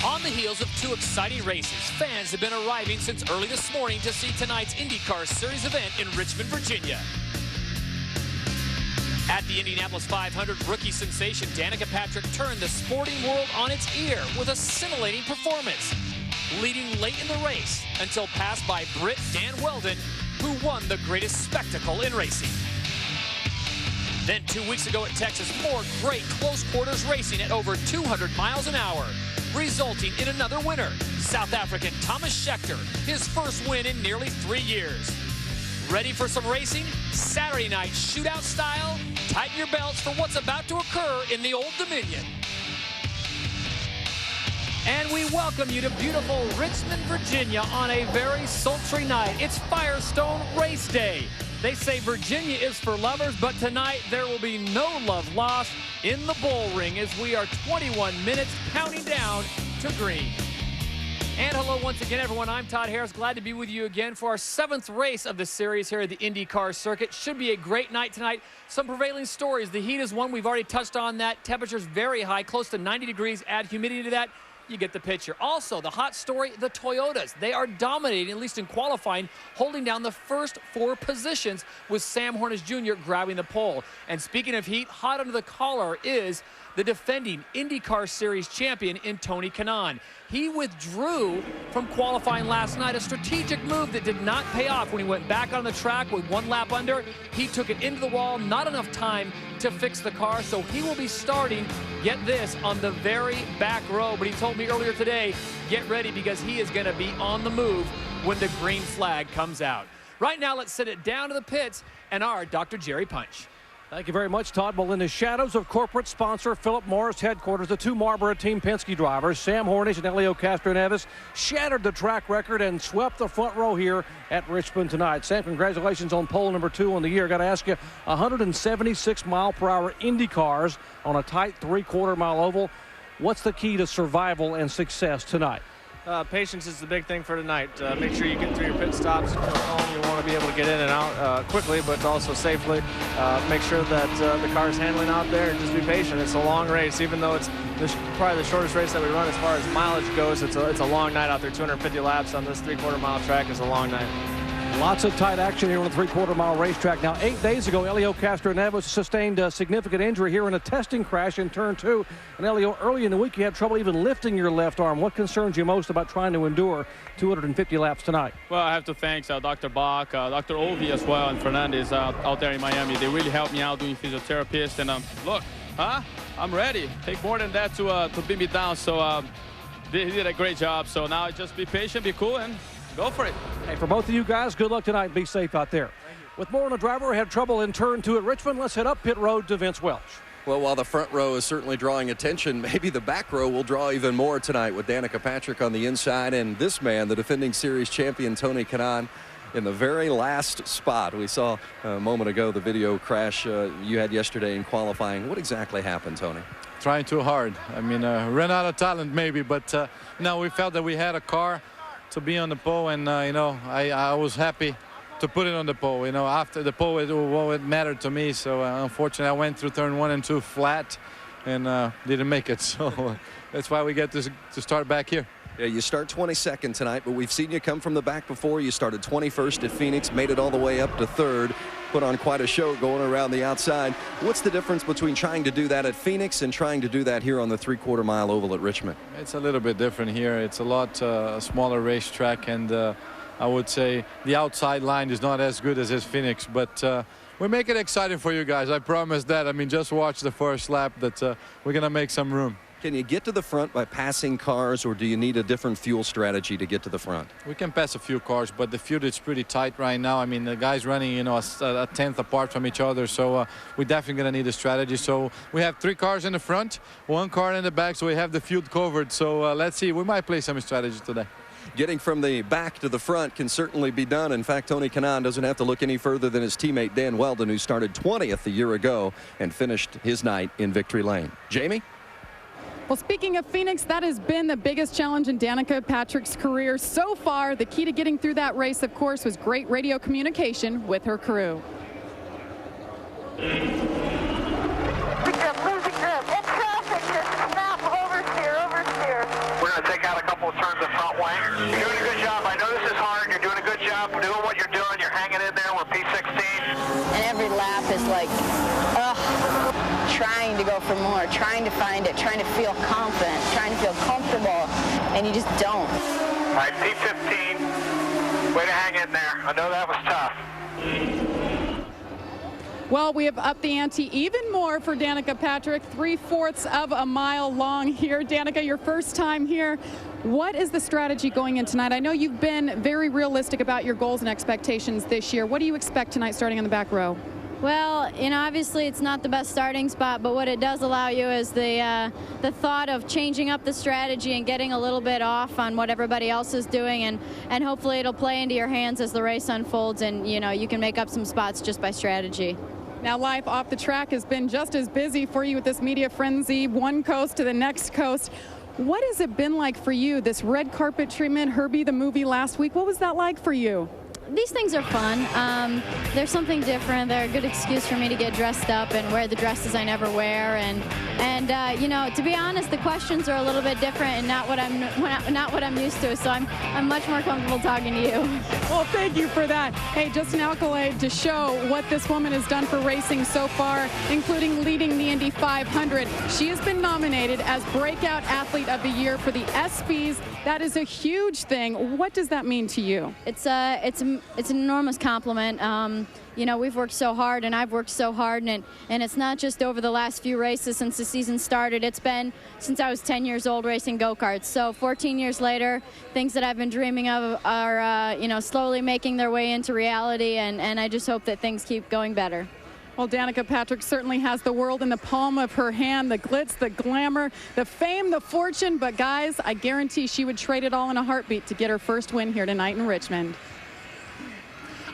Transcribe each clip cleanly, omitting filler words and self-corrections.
On the heels of two exciting races, fans have been arriving since early this morning to see tonight's Indycar Series event in Richmond, Virginia. At the Indianapolis 500, rookie sensation Danica Patrick turned the sporting world on its ear with a scintillating performance, leading late in the race until passed by Brit Dan Weldon, who won the greatest spectacle in racing. Then 2 weeks ago at Texas, more great close quarters racing at over 200 miles an hour, resulting in another winner, South African Thomas Scheckter, his first win in nearly 3 years. Ready for some racing? Saturday night shootout style? Tighten your belts for what's about to occur in the Old Dominion. And we welcome you to beautiful Richmond, Virginia on a very sultry night. It's Firestone Race Day. They say Virginia is for lovers, but tonight there will be no love lost in the bull ring as we are 21 minutes counting down to green. And hello once again, everyone. I'm Todd Harris. Glad to be with you again for our 7th race of the series here at the IndyCar circuit. Should be a great night tonight. Some prevailing stories. The heat is one. We've already touched on that. Temperatures very high, close to 90 degrees. Add humidity to that, you get the picture. Also, the hot story, the Toyotas. They are dominating, at least in qualifying, holding down the first 4 positions with Sam Hornish Jr. grabbing the pole. And speaking of heat, hot under the collar is the defending IndyCar Series champion in Tony Kanaan. He withdrew from qualifying last night, a strategic move that did not pay off. When he went back on the track with 1 lap under, he took it into the wall, not enough time to fix the car, so he will be starting, get this, on the very back row. But he told me earlier today, get ready because he is going to be on the move when the green flag comes out. Right now, let's send it down to the pits and our Dr. Jerry Punch. Thank you very much, Todd. Well, in the shadows of corporate sponsor Philip Morris headquarters, the 2 Marlboro Team Penske drivers, Sam Hornish and Helio Castroneves, shattered the track record and swept the front row here at Richmond tonight. Sam, congratulations on pole number 2 on the year. Got to ask you, 176-mile-per-hour Indy cars on a tight 3/4-mile oval. What's the key to survival and success tonight? Patience is the big thing for tonight. Make sure you get through your pit stops. You want to be able to get in and out quickly, but also safely. Make sure that the car is handling out there, and just be patient. It's a long race, even though it's probably the shortest race that we run as far as mileage goes. It's a long night out there. 250 laps on this 3/4-mile track is a long night. Lots of tight action here on the 3/4-mile racetrack. Now, 8 days ago, Helio Castroneves sustained a significant injury here in a testing crash in turn 2. And Helio, early in the week, you had trouble even lifting your left arm. What concerns you most about trying to endure 250 laps tonight? Well, I have to thank Dr. Bach, Dr. Ovi as well, and Fernandez out there in Miami. They really helped me out doing physiotherapist. And look, I'm ready. Take more than that to beat me down. So they did a great job. So now just be patient, be cool, and go for it. Hey, for both of you guys, good luck tonight and be safe out there. With more on the driver who had trouble in turn 2 at Richmond, let's head up pit road to Vince Welch. Well, while the front row is certainly drawing attention, maybe the back row will draw even more tonight with Danica Patrick on the inside and this man, the defending series champion, Tony Kanaan, in the very last spot. We saw a moment ago the video crash you had yesterday in qualifying. What exactly happened, Tony? Trying too hard. I mean, ran out of talent maybe, but no, we felt that we had a car to be on the pole, and I was happy to put it on the pole. After the pole, it mattered to me. So unfortunately, I went through turn 1 and 2 flat and didn't make it. So that's why we get to start back here. Yeah, you start 22nd tonight, but we've seen you come from the back before. You started 21st at Phoenix, made it all the way up to 3rd, put on quite a show going around the outside. What's the difference between trying to do that at Phoenix and trying to do that here on the 3/4-mile oval at Richmond? It's a little bit different here. It's a lot smaller racetrack, and I would say the outside line is not as good as Phoenix, but we make it exciting for you guys. I promise that. I mean, just watch the first lap that we're going to make some room. Can you get to the front by passing cars, or do you need a different fuel strategy to get to the front? We can pass a few cars, but the field is pretty tight right now. I mean, the guys running, a tenth apart from each other, so we're definitely going to need a strategy. So we have 3 cars in the front, 1 car in the back, so we have the field covered. So let's see. We might play some strategy today. Getting from the back to the front can certainly be done. In fact, Tony Kanaan doesn't have to look any further than his teammate Dan Weldon, who started 20th a year ago and finished his night in victory lane. Jamie? Well, speaking of Phoenix, that has been the biggest challenge in Danica Patrick's career so far. The key to getting through that race, of course, was great radio communication with her crew. Losing grip. In traffic, just snap oversteer. We're going to take a couple of turns of front wing. You're doing a good job. I know this is hard. You're doing a good job doing what you're doing. You're hanging in there with P16. And every lap is like, trying to go for more, trying to find it, trying to feel confident, trying to feel comfortable, and you just don't. All right, P15. Way to hang in there. I know that was tough. Well, we have upped the ante even more for Danica Patrick, 3/4 of a mile long here. Danica, your first time here. What is the strategy going in tonight? I know you've been very realistic about your goals and expectations this year. What do you expect tonight starting on the back row? Well, you know, obviously it's not the best starting spot, but what it does allow you is the thought of changing up the strategy and getting a little bit off on what everybody else is doing, and hopefully it'll play into your hands as the race unfolds, and you know, you can make up some spots just by strategy. Now, life off the track has been just as busy for you with this media frenzy, one coast to the next coast. What has it been like for you, this red carpet treatment, Herbie the movie last week? What was that like for you? These things are fun. They're something different. They're a good excuse for me to get dressed up and wear the dresses I never wear. And you know, to be honest, the questions are a little bit different and not what I'm used to. So I'm much more comfortable talking to you. Well, thank you for that. Hey, just an accolade to show what this woman has done for racing so far, including leading the Indy 500. She has been nominated as Breakout Athlete of the Year for the ESPYs. That is a huge thing. What does that mean to you? It's an enormous compliment. You know, we've worked so hard, and I've worked so hard, and it's not just over the last few races since the season started. It's been since I was 10 years old racing go-karts. So 14 years later, things that I've been dreaming of are, you know, slowly making their way into reality, and I just hope that things keep going better. Well, Danica Patrick certainly has the world in the palm of her hand, the glitz, the glamour, the fame, the fortune. But, guys, I guarantee she would trade it all in a heartbeat to get her first win here tonight in Richmond.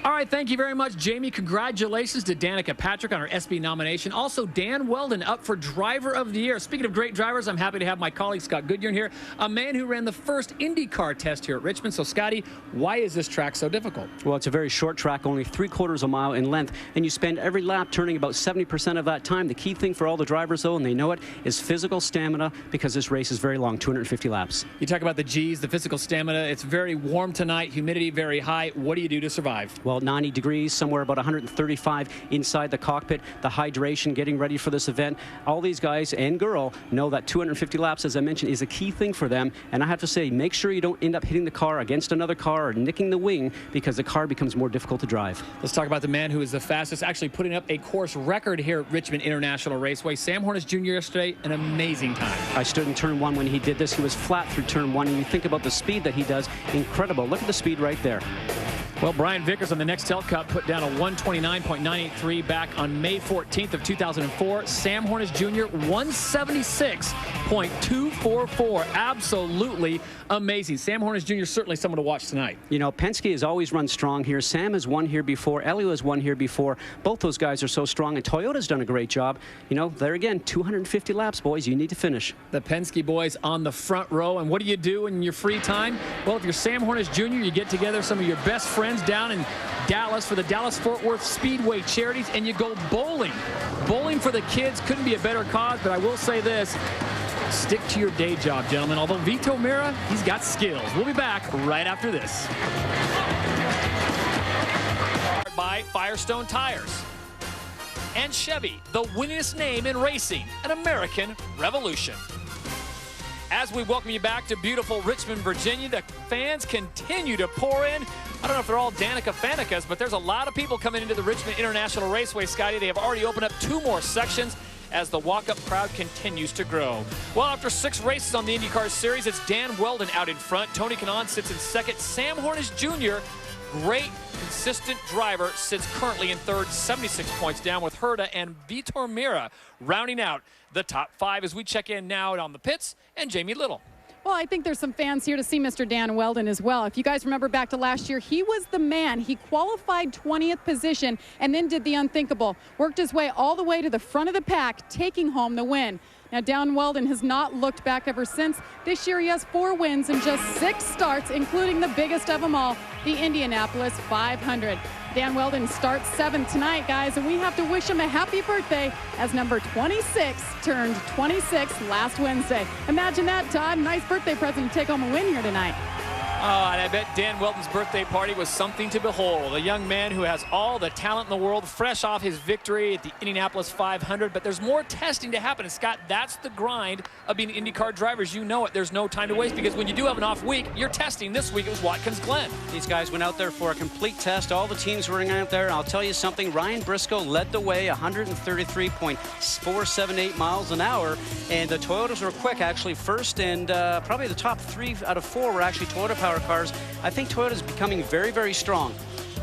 All right, thank you very much, Jamie. Congratulations to Danica Patrick on her ESPY nomination. Also, Dan Weldon up for Driver of the Year. Speaking of great drivers, I'm happy to have my colleague Scott Goodyear here, a man who ran the first Indycar test here at Richmond. So, Scotty, why is this track so difficult? Well, it's a very short track, only 3/4 a mile in length, and you spend every lap turning about 70% of that time. The key thing for all the drivers, though, and they know it, is physical stamina, because this race is very long, 250 laps. You talk about the G's, the physical stamina. It's very warm tonight, humidity very high. What do you do to survive? Well, 90 degrees, somewhere about 135 inside the cockpit, the hydration, getting ready for this event. All these guys and girl know that 250 laps, as I mentioned, is a key thing for them. And I have to say, make sure you don't end up hitting the car against another car or nicking the wing, because the car becomes more difficult to drive. Let's talk about the man who is the fastest, actually putting up a course record here at Richmond International Raceway. Sam Hornish Jr. yesterday, an amazing time. I stood in turn 1 when he did this. He was flat through turn 1, and you think about the speed that he does, incredible. Look at the speed right there. Well, Brian Vickers on the Nextel Cup put down a 129.983 back on May 14th of 2004. Sam Hornish Jr. 176.244. Absolutely amazing. Sam Hornish Jr. is certainly someone to watch tonight. You know, Penske has always run strong here. Sam has won here before. Elio has won here before. Both those guys are so strong, and Toyota's done a great job. You know, there again, 250 laps, boys. You need to finish. The Penske boys on the front row. And what do you do in your free time? Well, if you're Sam Hornish Jr., you get together some of your best friends down in Dallas for the Dallas-Fort Worth Speedway Charities, and you go bowling. Bowling for the kids couldn't be a better cause, but I will say this. Stick to your day job, gentlemen. Although Vito Mira, he's got skills. We'll be back right after this. By Firestone Tires. And Chevy, the winningest name in racing, an American revolution. As we welcome you back to beautiful Richmond, Virginia, the fans continue to pour in. I don't know if they're all Danica Fanicas, but there's a lot of people coming into the Richmond International Raceway, Scotty. They have already opened up 2 more sections as the walk-up crowd continues to grow. Well, after 6 races on the Indycar Series, it's Dan Weldon out in front. Tony Kanaan sits in second. Sam Hornish Jr., great, consistent driver, sits currently in third, 76 points down, with Herta and Vitor Mira rounding out the top 5 as we check in now on the pits and Jamie Little. Well, I think there's some fans here to see Mr. Dan Weldon as well. If you guys remember back to last year, he was the man. He qualified 20th position and then did the unthinkable. Worked his way all the way to the front of the pack, taking home the win. Now, Dan Weldon has not looked back ever since. This year, he has 4 wins in just 6 starts, including the biggest of them all, the Indianapolis 500. Dan Weldon starts 7th tonight, guys, and we have to wish him a happy birthday as number 26 turned 26 last Wednesday. Imagine that, Todd. Nice birthday present to take home a win here tonight. Oh, and I bet Dan Weldon's birthday party was something to behold. A young man who has all the talent in the world, fresh off his victory at the Indianapolis 500. But there's more testing to happen. And Scott, that's the grind of being IndyCar drivers. You know it. There's no time to waste because when you do have an off week, you're testing. This week it was Watkins Glen. These guys went out there for a complete test. All the teams were out there. I'll tell you something. Ryan Briscoe led the way, 133.478 miles an hour. And the Toyotas were quick, actually, first. And probably the top 3 out of 4 were actually Toyota power cars. I think Toyota's becoming very, very strong.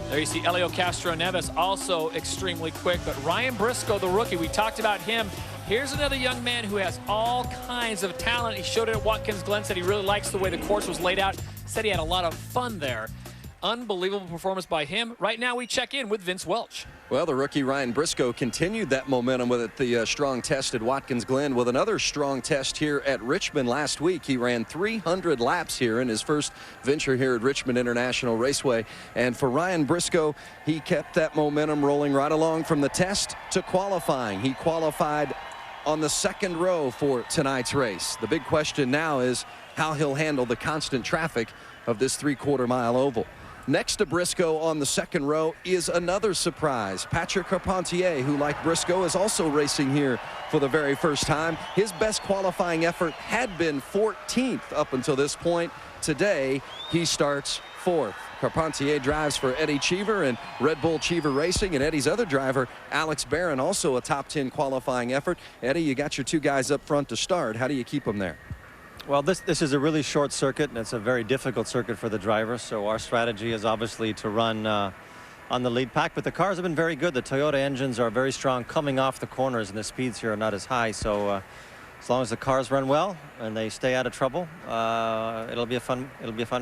There you see Helio Castro-Neves also extremely quick, but Ryan Briscoe, the rookie, we talked about him. Here's another young man who has all kinds of talent. He showed it at Watkins Glen, said he really likes the way the course was laid out, said he had a lot of fun there. Unbelievable performance by him. Right now we check in with Vince Welch. Well, the rookie Ryan Briscoe continued that momentum with the strong test at Watkins Glen with another strong test here at Richmond last week. He ran 300 laps here in his first venture here at Richmond International Raceway. And for Ryan Briscoe, he kept that momentum rolling right along from the test to qualifying. He qualified on the 2nd row for tonight's race. The big question now is how he'll handle the constant traffic of this 3/4 mile oval. Next to Briscoe on the 2nd row is another surprise. Patrick Carpentier, who like Briscoe is also racing here for the very first time. His best qualifying effort had been 14th up until this point. Today he starts 4th. Carpentier drives for Eddie Cheever and Red Bull Cheever Racing, and Eddie's other driver, Alex Barron, also a top 10 qualifying effort. Eddie, you got your 2 guys up front to start. How do you keep them there? Well, this is a really short circuit, and it's a very difficult circuit for the driver. So our strategy is obviously to run on the lead pack, but the cars have been very good. The Toyota engines are very strong coming off the corners, and the speeds here are not as high. So as long as the cars run well and they stay out of trouble, it'll be a fun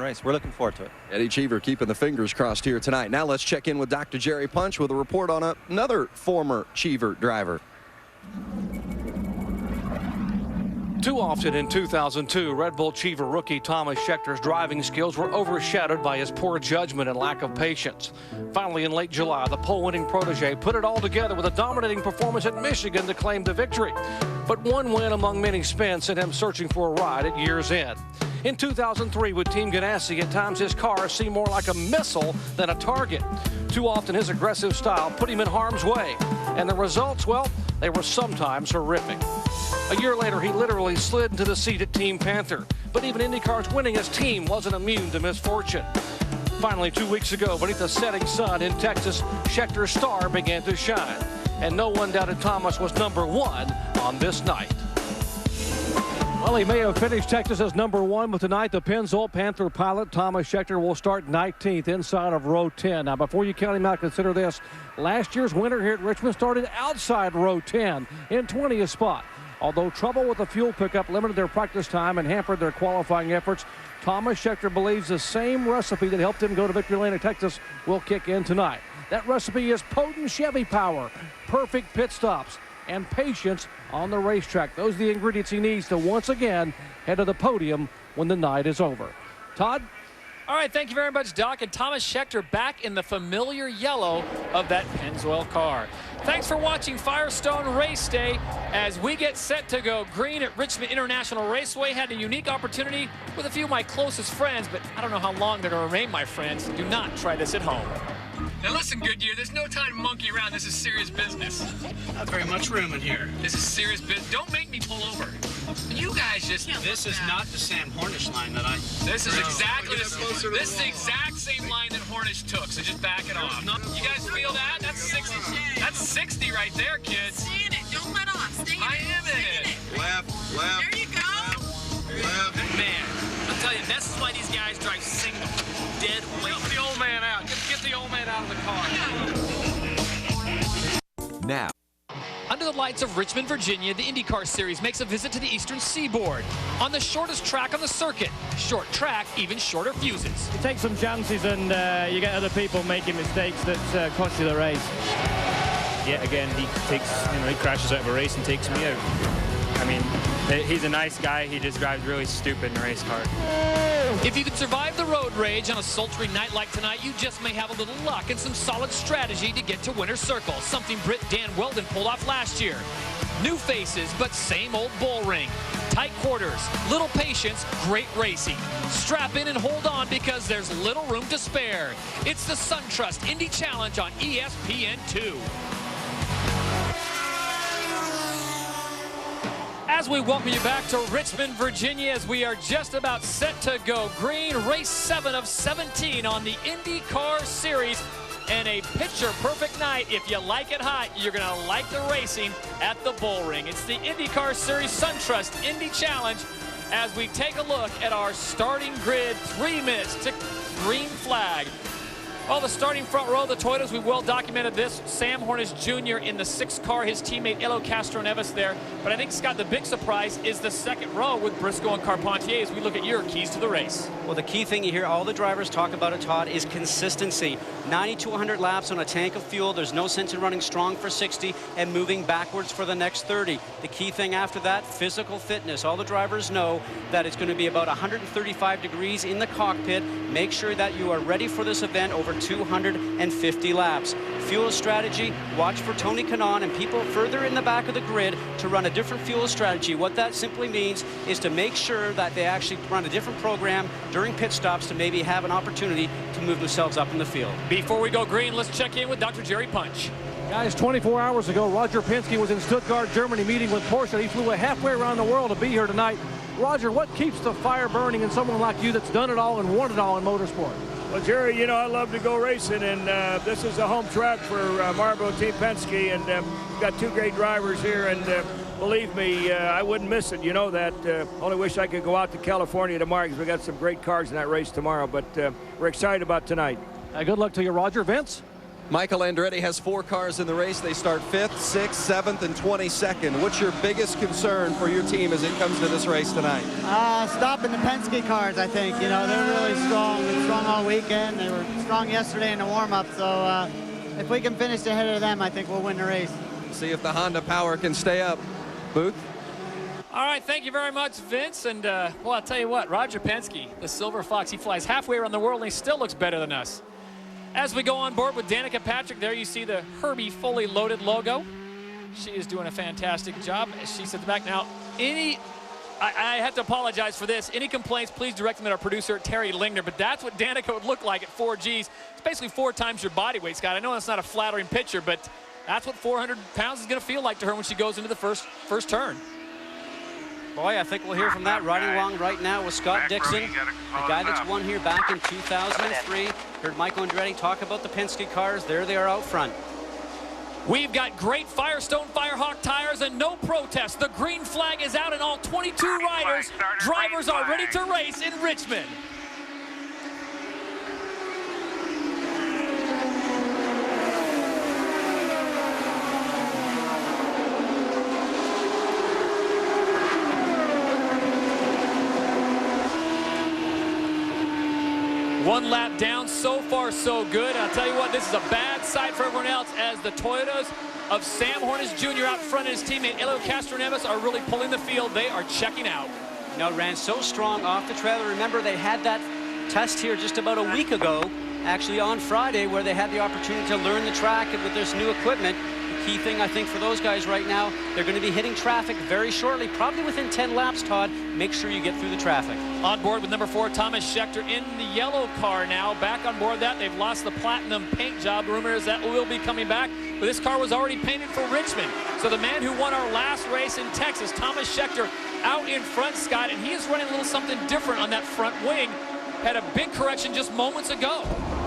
race. We're looking forward to it. Eddie Cheever keeping the fingers crossed here tonight. Now let's check in with Dr. Jerry Punch with a report on another former Cheever driver. Too often in 2002, Red Bull Cheever rookie Thomas Schechter's driving skills were overshadowed by his poor judgment and lack of patience. Finally, in late July, the pole-winning protege put it all together with a dominating performance at Michigan to claim the victory. But one win among many spins sent him searching for a ride at year's end. In 2003, with Team Ganassi, at times his car seemed more like a missile than a target. Too often, his aggressive style put him in harm's way. And the results, well, they were sometimes horrific. A year later, he literally slid into the seat at Team Panther. But even IndyCar's winningest team wasn't immune to misfortune. Finally, 2 weeks ago, beneath the setting sun in Texas, Schechter's star began to shine. And no one doubted Thomas was #1 on this night. Well, he may have finished Texas as #1, but tonight the Pennzoil Panther pilot Thomas Schechter will start 19th inside of row 10. Now, before you count him out, consider this. Last year's winner here at Richmond started outside row 10 in 20th spot. Although trouble with the fuel pickup limited their practice time and hampered their qualifying efforts, Thomas Schechter believes the same recipe that helped him go to victory lane at Texas will kick in tonight. That recipe is potent Chevy power, perfect pit stops, and patience on the racetrack. Those are the ingredients he needs to once again head to the podium when the night is over. Todd? All right, thank you very much, Doc. And Thomas Schechter back in the familiar yellow of that Pennzoil car. Thanks for watching Firestone Race Day as we get set to go green at Richmond International Raceway. Had a unique opportunity with a few of my closest friends, but I don't know how long they're going to remain my friends. Do not try this at home. Now listen, Goodyear, there's no time to monkey around. This is serious business. Not very much room in here. This is serious business. Don't make me pull over. You guys just... This is not the Sam Hornish line that I... This is exactly this is the exact same line that Hornish took, so just back it off. You guys feel that? That's 60. That's 60 right there, kids. Stay in it. Don't let off. Stay in it. I am in it. Left. There you go. Left. Man, I'll tell you, this is why these guys drive single. Dead weight. Get the old man out. Get the old man out of the car. Now. Under the lights of Richmond, Virginia, the IndyCar Series makes a visit to the Eastern Seaboard. On the shortest track on the circuit. Short track, even shorter fuses. You take some chances and you get other people making mistakes that cost you the race. Yet again, he crashes out of a race and takes me out. I mean, he's a nice guy. He just drives really stupid in a race car. If you can survive the road rage on a sultry night like tonight, you just may have a little luck and some solid strategy to get to winner's circle, something Brit Dan Weldon pulled off last year. New faces, but same old bull ring. Tight quarters, little patience, great racing. Strap in and hold on because there's little room to spare. It's the SunTrust Indy Challenge on ESPN2. As we welcome you back to Richmond, Virginia, as we are just about set to go green, race 7 of 17 on the Indycar Series. And a picture-perfect night. If you like it hot, you're going to like the racing at the bull ring. It's the Indycar Series SunTrust Indy Challenge as we take a look at our starting grid. 3 minutes to green flag. Well, the starting front row, the Toyotas, we well documented this. Sam Hornish Jr. in the 6th car, his teammate Helio Castro-Neves there. But I think, Scott, the big surprise is the 2nd row with Briscoe and Carpentier as we look at your keys to the race. Well, the key thing you hear all the drivers talk about it, Todd, is consistency. 90 to 100 laps on a tank of fuel. There's no sense in running strong for 60 and moving backwards for the next 30. The key thing after that, physical fitness. All the drivers know that it's going to be about 135 degrees in the cockpit. Make sure that you are ready for this event over 250 laps. Fuel strategy, watch for Tony Kanaan and people further in the back of the grid to run a different fuel strategy. What that simply means is to make sure that they actually run a different program during pit stops to maybe have an opportunity to move themselves up in the field. Before we go green, let's check in with Dr. Jerry Punch. Guys, 24 hours ago, Roger Penske was in Stuttgart, Germany, meeting with Porsche. He flew halfway around the world to be here tonight. Roger, what keeps the fire burning in someone like you that's done it all and won it all in motorsport? Well, Jerry, you know, I love to go racing, and this is a home track for Marlboro Team Penske, and we've got 2 great drivers here, and believe me, I wouldn't miss it. You know that. Only wish I could go out to California tomorrow because we got some great cars in that race tomorrow, but we're excited about tonight. Good luck to you, Roger. Vince? Michael Andretti has 4 cars in the race. They start 5th, 6th, 7th, and 22nd. What's your biggest concern for your team as it comes to this race tonight? Stopping the Penske cars, I think. You know, they're really strong. They're strong all weekend. They were strong yesterday in the warm-up. So if we can finish ahead of them, I think we'll win the race. See if the Honda power can stay up. Booth? All right, thank you very much, Vince. And, well, I'll tell you what, Roger Penske, the Silver Fox, he flies halfway around the world, and he still looks better than us. As we go on board with Danica Patrick, there you see the Herbie fully loaded logo. She is doing a fantastic job. She sits back now. I have to apologize for this. Any complaints, please direct them to our producer, Terry Lingner. But that's what Danica would look like at 4Gs. It's basically 4 times your body weight, Scott. I know that's not a flattering picture, but that's what 400 pounds is going to feel like to her when she goes into the first turn. Boy, I think we'll hear from that riding along right now with Scott Dixon, the guy that's won here back in 2003. Heard Michael Andretti talk about the Penske cars. There they are out front. We've got great Firestone Firehawk tires and no protest. The green flag is out and all 22 riders, drivers are ready to race in Richmond. One lap down, so far so good. I'll tell you what, this is a bad sight for everyone else as the Toyotas of Sam Hornish Jr. out front and his teammate Helio Castro-Neves are really pulling the field. They are checking out. You know, ran so strong off the trailer. Remember, they had that test here just about a week ago, actually on Friday, where they had the opportunity to learn the track with this new equipment. Key thing, I think, for those guys right now, they're going to be hitting traffic very shortly, probably within 10 laps, Todd. Make sure you get through the traffic. On board with number 4, Thomas Scheckter in the yellow car now. Back on board that. They've lost the platinum paint job. Rumor is that will be coming back. But this car was already painted for Richmond. So the man who won our last race in Texas, Thomas Scheckter, out in front, Scott, and he is running a little something different on that front wing. Had a big correction just moments ago.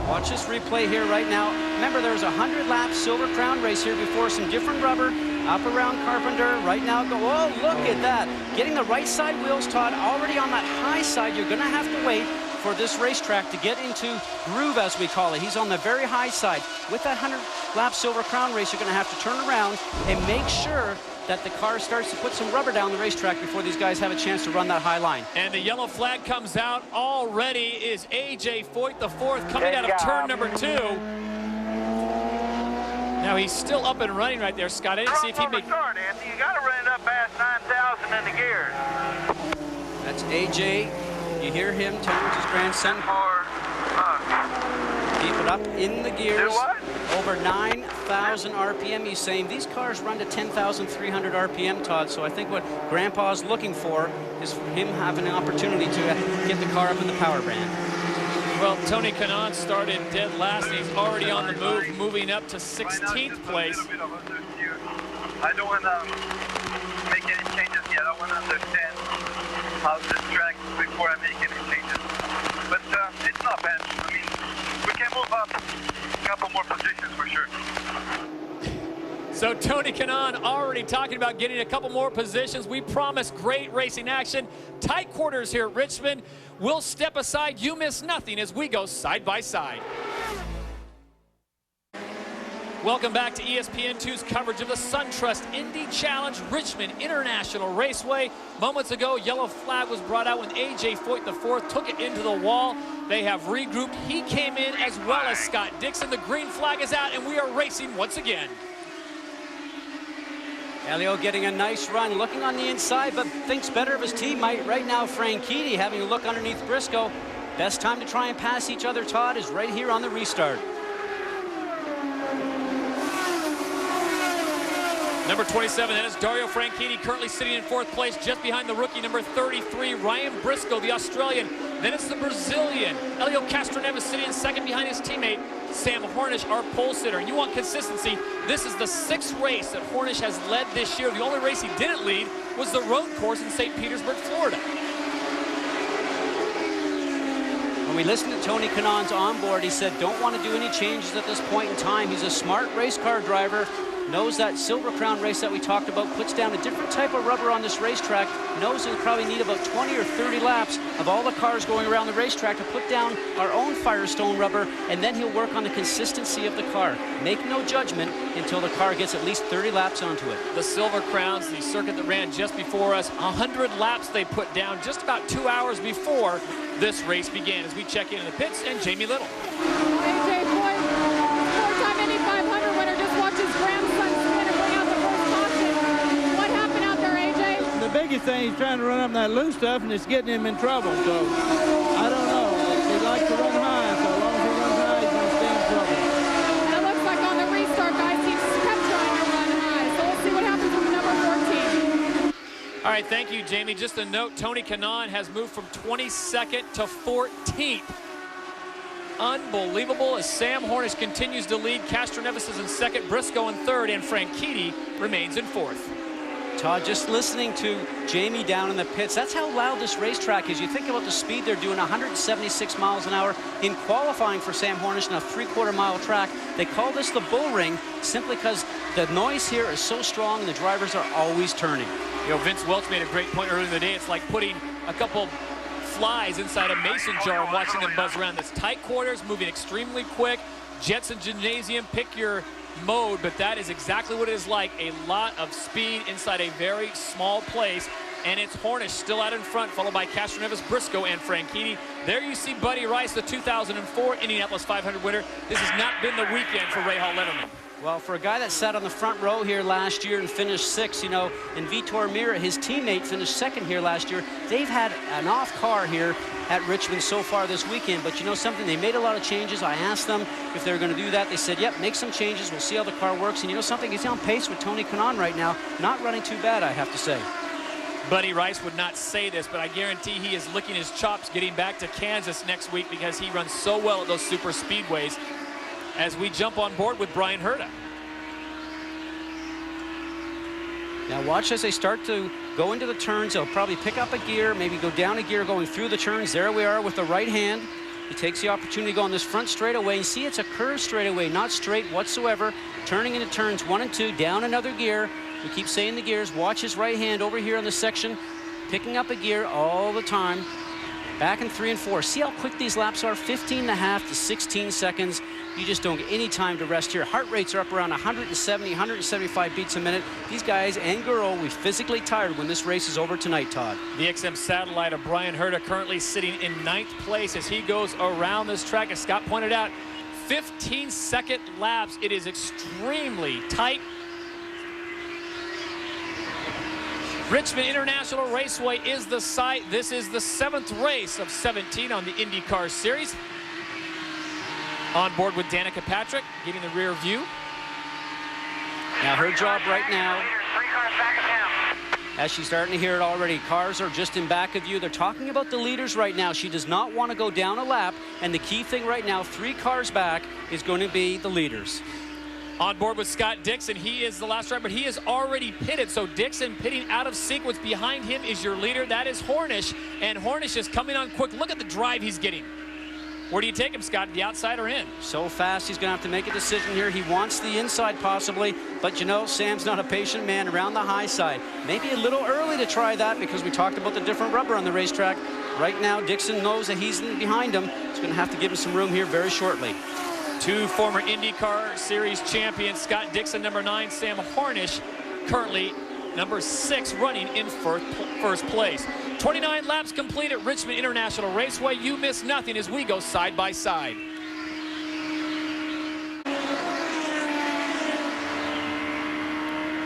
Watch this replay here right now. Remember, there was a 100-lap Silver Crown race here before. Some different rubber up around Carpenter. Right now, oh, look at that. Getting the right side wheels, Todd, already on that high side. You're going to have to wait for this racetrack to get into groove, as we call it. He's on the very high side. With that 100-lap Silver Crown race, you're going to have to turn around and make sure that the car starts to put some rubber down the racetrack before these guys have a chance to run that high line. And the yellow flag comes out already. Is A.J. Foyt, the 4th, coming out of turn number 2. Now he's still up and running right there, Scott. I didn't see if he made... Start, Anthony. You got to run it up past 9 10,000 in the gears. That's AJ. You hear him telling his grandson. Keep it up in the gears. Over 9,000 RPM, he's saying. These cars run to 10,300 RPM, Todd, so I think what Grandpa's looking for is for him having an opportunity to get the car up in the power band. Well, Tony Kanaan started dead last, and he's already on the move, moving up to 16th place. I don't want to make any changes yet. I want to understand how this track before I make any changes. But it's not bad. I mean, we can move up a couple more positions for sure. So Tony Kanaan already talking about getting a couple more positions. We promise great racing action. Tight quarters here at Richmond. We'll step aside. You miss nothing as we go side by side. Welcome back to ESPN2's coverage of the SunTrust Indy Challenge Richmond International Raceway. Moments ago, yellow flag was brought out when AJ Foyt IV took it into the wall. They have regrouped. He came in as well as Scott Dixon. The green flag is out, and we are racing once again. Elio getting a nice run, looking on the inside, but thinks better of his teammate. Right now, Franchitti having a look underneath Briscoe. Best time to try and pass each other, Todd, is right here on the restart. Number 27, that is Dario Franchitti, currently sitting in 4th place, just behind the rookie, number 33, Ryan Briscoe, the Australian. Then it's the Brazilian, Elio Castroneves, sitting in 2nd behind his teammate, Sam Hornish, our pole sitter. And you want consistency, this is the 6th race that Hornish has led this year. The only race he didn't lead was the road course in St. Petersburg, Florida. When we listened to Tony Kanaan's onboard, he said don't want to do any changes at this point in time. He's a smart race car driver. Knows that Silver Crown race that we talked about, puts down a different type of rubber on this racetrack, knows he'll probably need about 20 or 30 laps of all the cars going around the racetrack to put down our own Firestone rubber, and then he'll work on the consistency of the car. Make no judgment until the car gets at least 30 laps onto it. The Silver Crowns, the circuit that ran just before us, 100 laps they put down just about 2 hours before this race began. As we check in the pits, and Jamie Little. AJ Foyt, four-time Indy 500 winner, just watched his grandson spin and bring out the first caution. What happened out there, AJ? The biggest thing, he's trying to run up that loose stuff, and it's getting him in trouble. So, I don't know. He likes to run high, so as long as he runs high, he's going to stay in trouble. It looks like on the restart, guys, he's kept trying to run high. So we'll see what happens with number 14. All right, thank you, Jamie. Just a note, Tony Kanaan has moved from 22nd to 14th. Unbelievable as Sam Hornish continues to lead. Castroneves is in 2nd, Briscoe in 3rd, and Franchitti remains in 4th. Todd, just listening to Jamie down in the pits, that's how loud this racetrack is. You think about the speed they're doing, 176 miles an hour in qualifying for Sam Hornish in a 3/4 mile track. They call this the bull ring simply because the noise here is so strong and the drivers are always turning. You know, Vince Welch made a great point earlier in the day. It's like putting a couple flies inside a mason jar and watching them buzz around. This tight quarters, moving extremely quick. Jetson Gymnasium, pick your mode, but that is exactly what it is like. A lot of speed inside a very small place, and it's Hornish still out in front, followed by Castroneves, Briscoe, and Franchitti. There you see Buddy Rice, the 2004 Indianapolis 500 winner. This has not been the weekend for Ray Hall Letterman. Well, for a guy that sat on the front row here last year and finished 6th, you know, and Vitor Mira, his teammate, finished 2nd here last year. They've had an off car here at Richmond so far this weekend, but you know something, they made a lot of changes. I asked them if they were going to do that. They said, yep, make some changes. We'll see how the car works. And you know something, he's on pace with Tony Kanaan right now. Not running too bad, I have to say. Buddy Rice would not say this, but I guarantee he is licking his chops getting back to Kansas next week because he runs so well at those super speedways. As we jump on board with Brian Herta. Now watch as they start to go into the turns. They'll probably pick up a gear, maybe go down a gear going through the turns. There we are with the right hand. He takes the opportunity to go on this front straightaway. You see it's a curved straightaway, not straight whatsoever. Turning into turns 1 and 2, down another gear. We keep saying the gears. Watch his right hand over here on this section. Picking up a gear all the time. Back in 3 and 4. See how quick these laps are? 15.5 to 16 seconds. You just don't get any time to rest here. Heart rates are up around 170, 175 beats a minute. These guys and girl will be physically tired when this race is over tonight, Todd. The XM satellite of Brian Herta currently sitting in 9th place as he goes around this track. As Scott pointed out, 15-second laps. It is extremely tight. Richmond International Raceway is the site. This is the 7th race of 17 on the Indycar Series. On board with Danica Patrick, getting the rear view. Now her job right now, as she's starting to hear it already, cars are just in back of you. They're talking about the leaders right now. She does not want to go down a lap, and the key thing right now, 3 cars back, is going to be the leaders. On board with Scott Dixon, he is the last driver, but he is already pitted. So Dixon pitting out of sequence. Behind him is your leader. That is Hornish, and Hornish is coming on quick. Look at the drive he's getting. Where do you take him, Scott? The outside or in? So fast, he's going to have to make a decision here. He wants the inside possibly, but you know, Sam's not a patient man around the high side. Maybe a little early to try that because we talked about the different rubber on the racetrack. Right now, Dixon knows that he's behind him. He's going to have to give him some room here very shortly. 2 former IndyCar Series champions, Scott Dixon, number 9, Sam Hornish, currently number 6, running in first place. 29 laps complete at Richmond International Raceway. You miss nothing as we go side by side.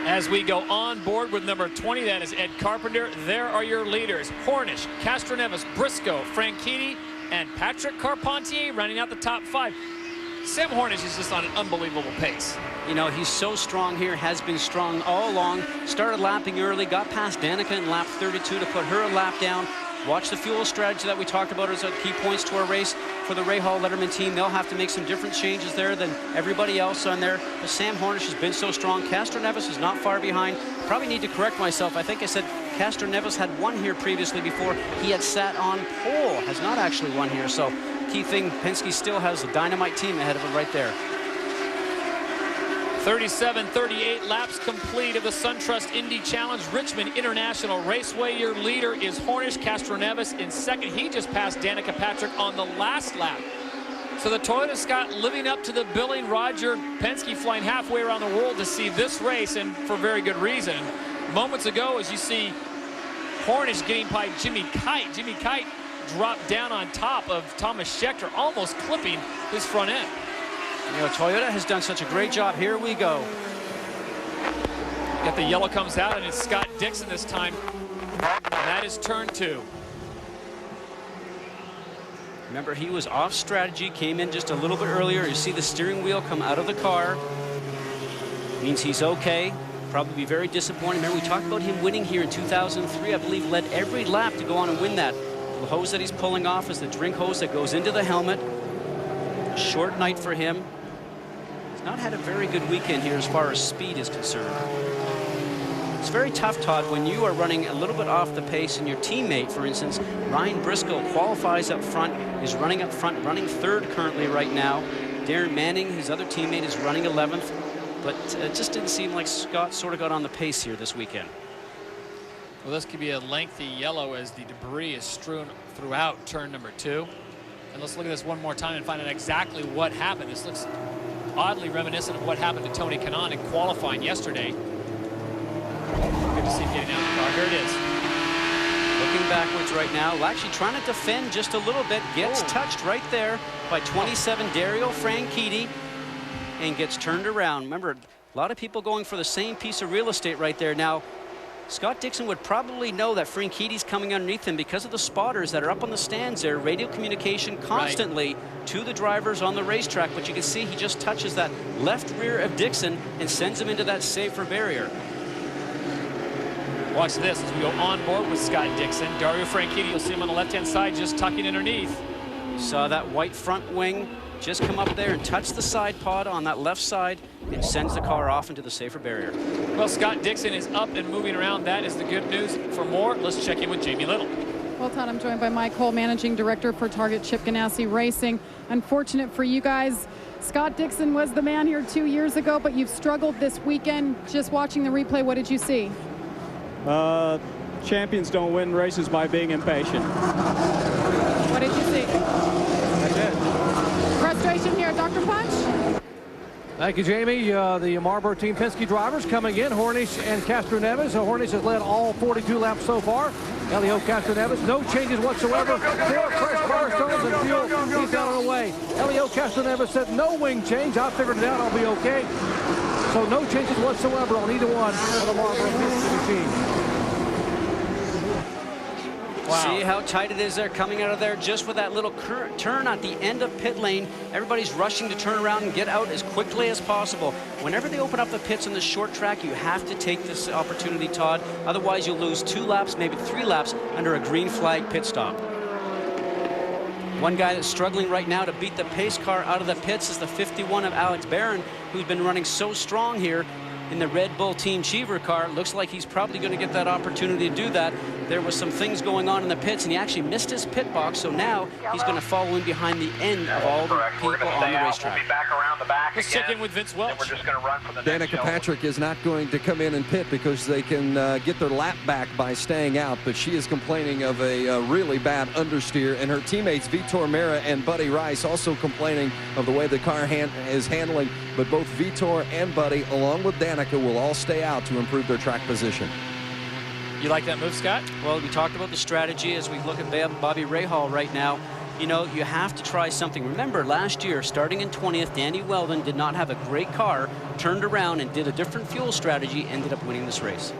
As we go on board with number 20, that is Ed Carpenter. There are your leaders: Hornish, Castroneves, Briscoe, Franchitti, and Patrick Carpentier running out the top 5. Sam Hornish is just on an unbelievable pace. You know, he's so strong here, has been strong all along. Started lapping early, got past Danica in lap 32 to put her a lap down. Watch the fuel strategy that we talked about as key points to our race for the Ray Hall Letterman team. They'll have to make some different changes there than everybody else on there. But Sam Hornish has been so strong. Castroneves is not far behind. Probably need to correct myself. I think I said Castroneves had won here previously before. He had sat on pole, has not actually won here. So key thing, Penske still has a dynamite team ahead of him right there. 37-38 laps complete of the SunTrust Indy Challenge, Richmond International Raceway. Your leader is Hornish. Castroneves in second. He just passed Danica Patrick on the last lap. So the Toyota Scott living up to the billing. Roger Penske flying halfway around the world to see this race, and for very good reason. Moments ago, as you see Hornish getting by Jimmy Kite. Jimmy Kite dropped down on top of Thomas Scheckter, almost clipping his front end. You know, Toyota has done such a great job. Here we go. Got the yellow comes out, and it's Scott Dixon this time. And that is turn 2. Remember, he was off strategy, came in just a little bit earlier. You see the steering wheel come out of the car. Means he's okay. Probably be very disappointed. Remember, we talked about him winning here in 2003. I believe led every lap to go on and win that. The hose that he's pulling off is the drink hose that goes into the helmet. A short night for him. He's not had a very good weekend here as far as speed is concerned. It's very tough, Todd, when you are running a little bit off the pace and your teammate, for instance, Ryan Briscoe, qualifies up front, is running up front, running 3rd currently right now. Darren Manning, his other teammate, is running 11th. But it just didn't seem like Scott sort of got on the pace here this weekend. Well, this could be a lengthy yellow as the debris is strewn throughout turn number 2. And let's look at this one more time and find out exactly what happened. This looks oddly reminiscent of what happened to Tony Kanaan in qualifying yesterday. Good to see him getting out of the car. Here it is. Looking backwards right now. Well, actually trying to defend just a little bit. Gets touched right there by 27 Dario Franchitti and gets turned around. Remember, a lot of people going for the same piece of real estate right there. Now, Scott Dixon would probably know that Franchitti's coming underneath him because of the spotters that are up on the stands there. Radio communication constantly to the drivers on the racetrack. But you can see he just touches that left rear of Dixon and sends him into that safer barrier. Watch this as we go on board with Scott Dixon. Dario Franchitti, you'll see him on the left-hand side just tucking underneath. Saw that white front wing just come up there and touch the side pod on that left side and sends the car off into the safer barrier. Well, Scott Dixon is up and moving around. That is the good news. For more, let's check in with Jamie Little. Well, Todd, I'm joined by Mike Cole, Managing Director for Target Chip Ganassi Racing. Unfortunate for you guys, Scott Dixon was the man here 2 years ago, but you've struggled this weekend. Just watching the replay, what did you see? Champions don't win races by being impatient. What did you see? That's it. Frustration here, Dr. Punch? Thank you, Jamie. The Marlboro Team Penske drivers coming in, Hornish and Castroneves. Hornish has led all 42 laps so far. Elio Castroneves, no changes whatsoever. 4 fresh Firestones and fuel. He's down on the way. Elio Castroneves said no wing change. I figured it out. I'll be okay. So no changes whatsoever on either one of the Marlboro Penske team. Wow. See how tight it is there coming out of there just with that little turn at the end of pit lane. Everybody's rushing to turn around and get out as quickly as possible. Whenever they open up the pits on this short track, you have to take this opportunity, Todd. Otherwise, you'll lose 2 laps, maybe 3 laps under a green flag pit stop. One guy that's struggling right now to beat the pace car out of the pits is the 51 of Alex Barron, who's been running so strong here in the Red Bull Team Cheever car. Looks like he's probably going to get that opportunity to do that. There was some things going on in the pits, and he actually missed his pit box, so now he's going to follow in behind the end of all the people on the racetrack. We'll be back around the back Let's check in with Vince Welch. We're just going to run for the Danica Patrick is not going to come in and pit because they can get their lap back by staying out, but she is complaining of a really bad understeer, and her teammates Vitor Meira and Buddy Rice also complaining of the way the car is handling, but both Vitor and Buddy, along with Danica, will all stay out to improve their track position. You like that move, Scott? Well, we talked about the strategy as we look at Bobby Rahal right now. You know, you have to try something. Remember, last year, starting in 20th, Danny Weldon did not have a great car, turned around and did a different fuel strategy, ended up winning this race.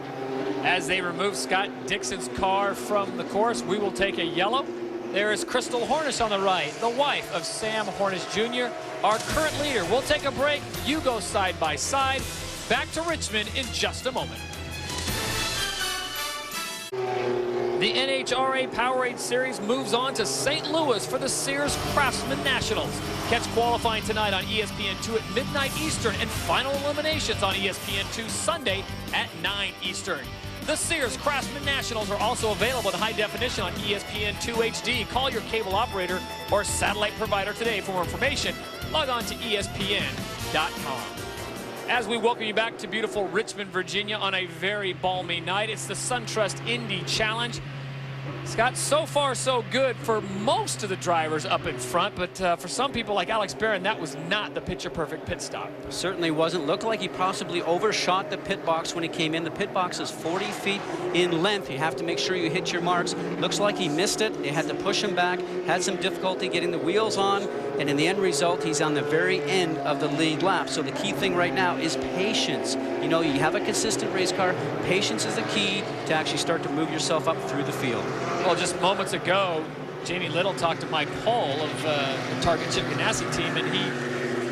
As they remove Scott Dixon's car from the course, we will take a yellow. There is Crystal Hornish on the right, the wife of Sam Hornish Jr., our current leader. We'll take a break. You go side by side. Back to Richmond in just a moment. The NHRA Powerade Series moves on to St. Louis for the Sears Craftsman Nationals. Catch qualifying tonight on ESPN2 at midnight Eastern and final eliminations on ESPN2 Sunday at 9 Eastern. The Sears Craftsman Nationals are also available in high definition on ESPN2 HD. Call your cable operator or satellite provider today for more information. Log on to ESPN.com. As we welcome you back to beautiful Richmond, Virginia on a very balmy night, it's the SunTrust Indy Challenge. Scott, so far so good for most of the drivers up in front, but for some people like Alex Barron, that was not the picture-perfect pit stop. Certainly wasn't. Looked like he possibly overshot the pit box when he came in. The pit box is 40 feet in length. You have to make sure you hit your marks. Looks like he missed it. They had to push him back, had some difficulty getting the wheels on, and in the end result, he's on the very end of the lead lap. So the key thing right now is patience. You know, you have a consistent race car. Patience is the key to actually start to move yourself up through the field. Well, just moments ago, Jamie Little talked to Mike Hull of the Target Chip Ganassi team, and he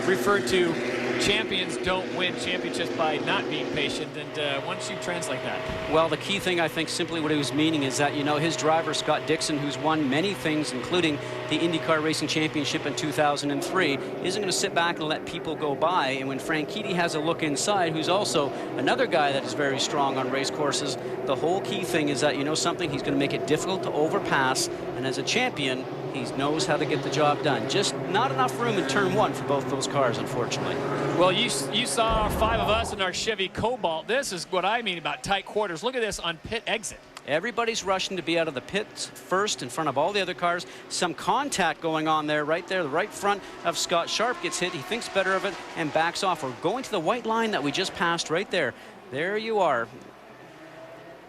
referred to champions don't win championships by not being patient. And why don't you translate that? Well, the key thing, I think, simply what he was meaning is that, you know, his driver, Scott Dixon, who's won many things, including the IndyCar Racing Championship in 2003, isn't going to sit back and let people go by. And when Franchitti has a look inside, who's also another guy that is very strong on race courses, the whole key thing is that, you know something, he's going to make it difficult to overpass. And as a champion, he knows how to get the job done. Just not enough room in turn one for both those cars, unfortunately. Well, you saw 5 of us in our Chevy Cobalt. This is what I mean about tight quarters. Look at this on pit exit. Everybody's rushing to be out of the pits first in front of all the other cars. Some contact going on there, right there. The right front of Scott Sharp gets hit. He thinks better of it and backs off. We're going to the white line that we just passed right there. There you are.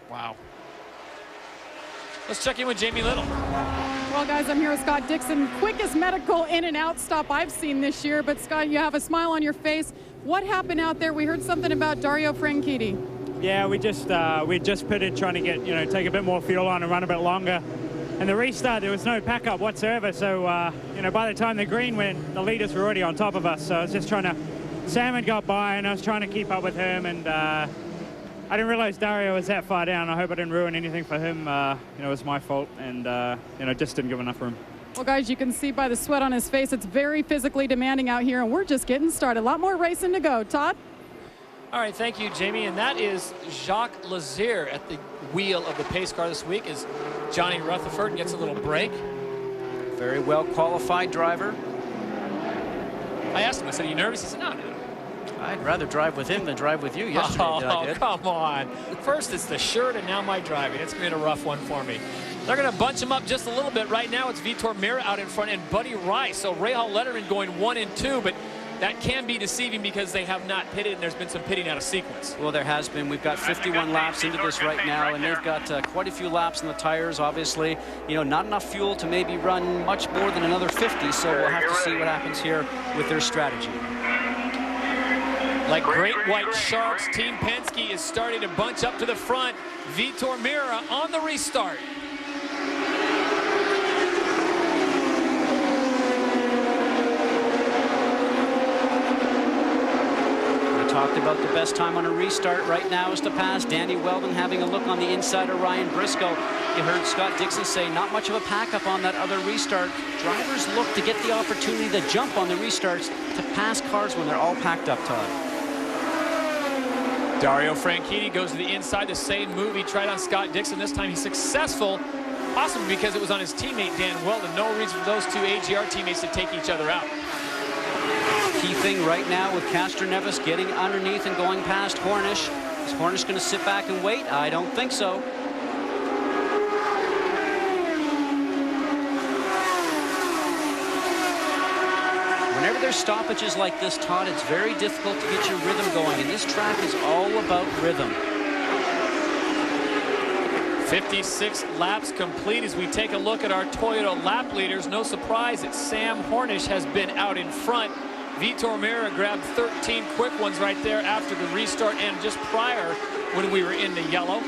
Wow. Let's check in with Jamie Little. Well, guys, I'm here with Scott Dixon. Quickest medical in and out stop I've seen this year. But, Scott, you have a smile on your face. What happened out there? We heard something about Dario Franchitti. Yeah, we just pitted trying to get, take a bit more fuel on and run a bit longer. And the restart, there was no pack up whatsoever. So, by the time the green went, the leaders were already on top of us. So I was just trying to, Sam had got by and I was trying to keep up with him. And I didn't realize Dario was that far down. I hope I didn't ruin anything for him. It was my fault and, just didn't give enough room. Well, guys, you can see by the sweat on his face, it's very physically demanding out here, and we're just getting started. A lot more racing to go. Todd? All right, thank you, Jamie. And that is Jacques Lazier at the wheel of the pace car this week as Johnny Rutherford gets a little break. Very well qualified driver. I asked him, I said, are you nervous? He said, no. I'd rather drive with him than drive with you yesterday. Oh, come on. First it's the shirt and now my driving. It's been a rough one for me. They're going to bunch him up just a little bit. Right now it's Vitor Meira out in front and Buddy Rice. So Rahal Letterman going 1 and 2, but that can be deceiving because they have not pitted and there's been some pitting out of sequence. Well, there has been. We've got 51 laps into this right now, and they've got quite a few laps in the tires, obviously. Not enough fuel to maybe run much more than another 50, so we'll have to see what happens here with their strategy. Like great white sharks, Team Penske is starting to bunch up to the front. Vitor Meira on the restart. talked about the best time on a restart right now is to pass. Danny Weldon having a look on the inside of Ryan Briscoe. You heard Scott Dixon say not much of a pack-up on that other restart. Drivers look to get the opportunity to jump on the restarts to pass cars when they're all packed up, Todd. Dario Franchitti goes to the inside, the same move he tried on Scott Dixon. This time he's successful, possibly because it was on his teammate Dan Weldon. No reason for those two AGR teammates to take each other out. Key thing right now with Castroneves getting underneath and going past Hornish. Is Hornish going to sit back and wait? I don't think so. Whenever there's stoppages like this, Todd, it's very difficult to get your rhythm going, and this track is all about rhythm. 56 laps complete as we take a look at our Toyota lap leaders. No surprise that Sam Hornish has been out in front. Vitor Meira grabbed 13 quick ones right there after the restart and just prior when we were in the yellow.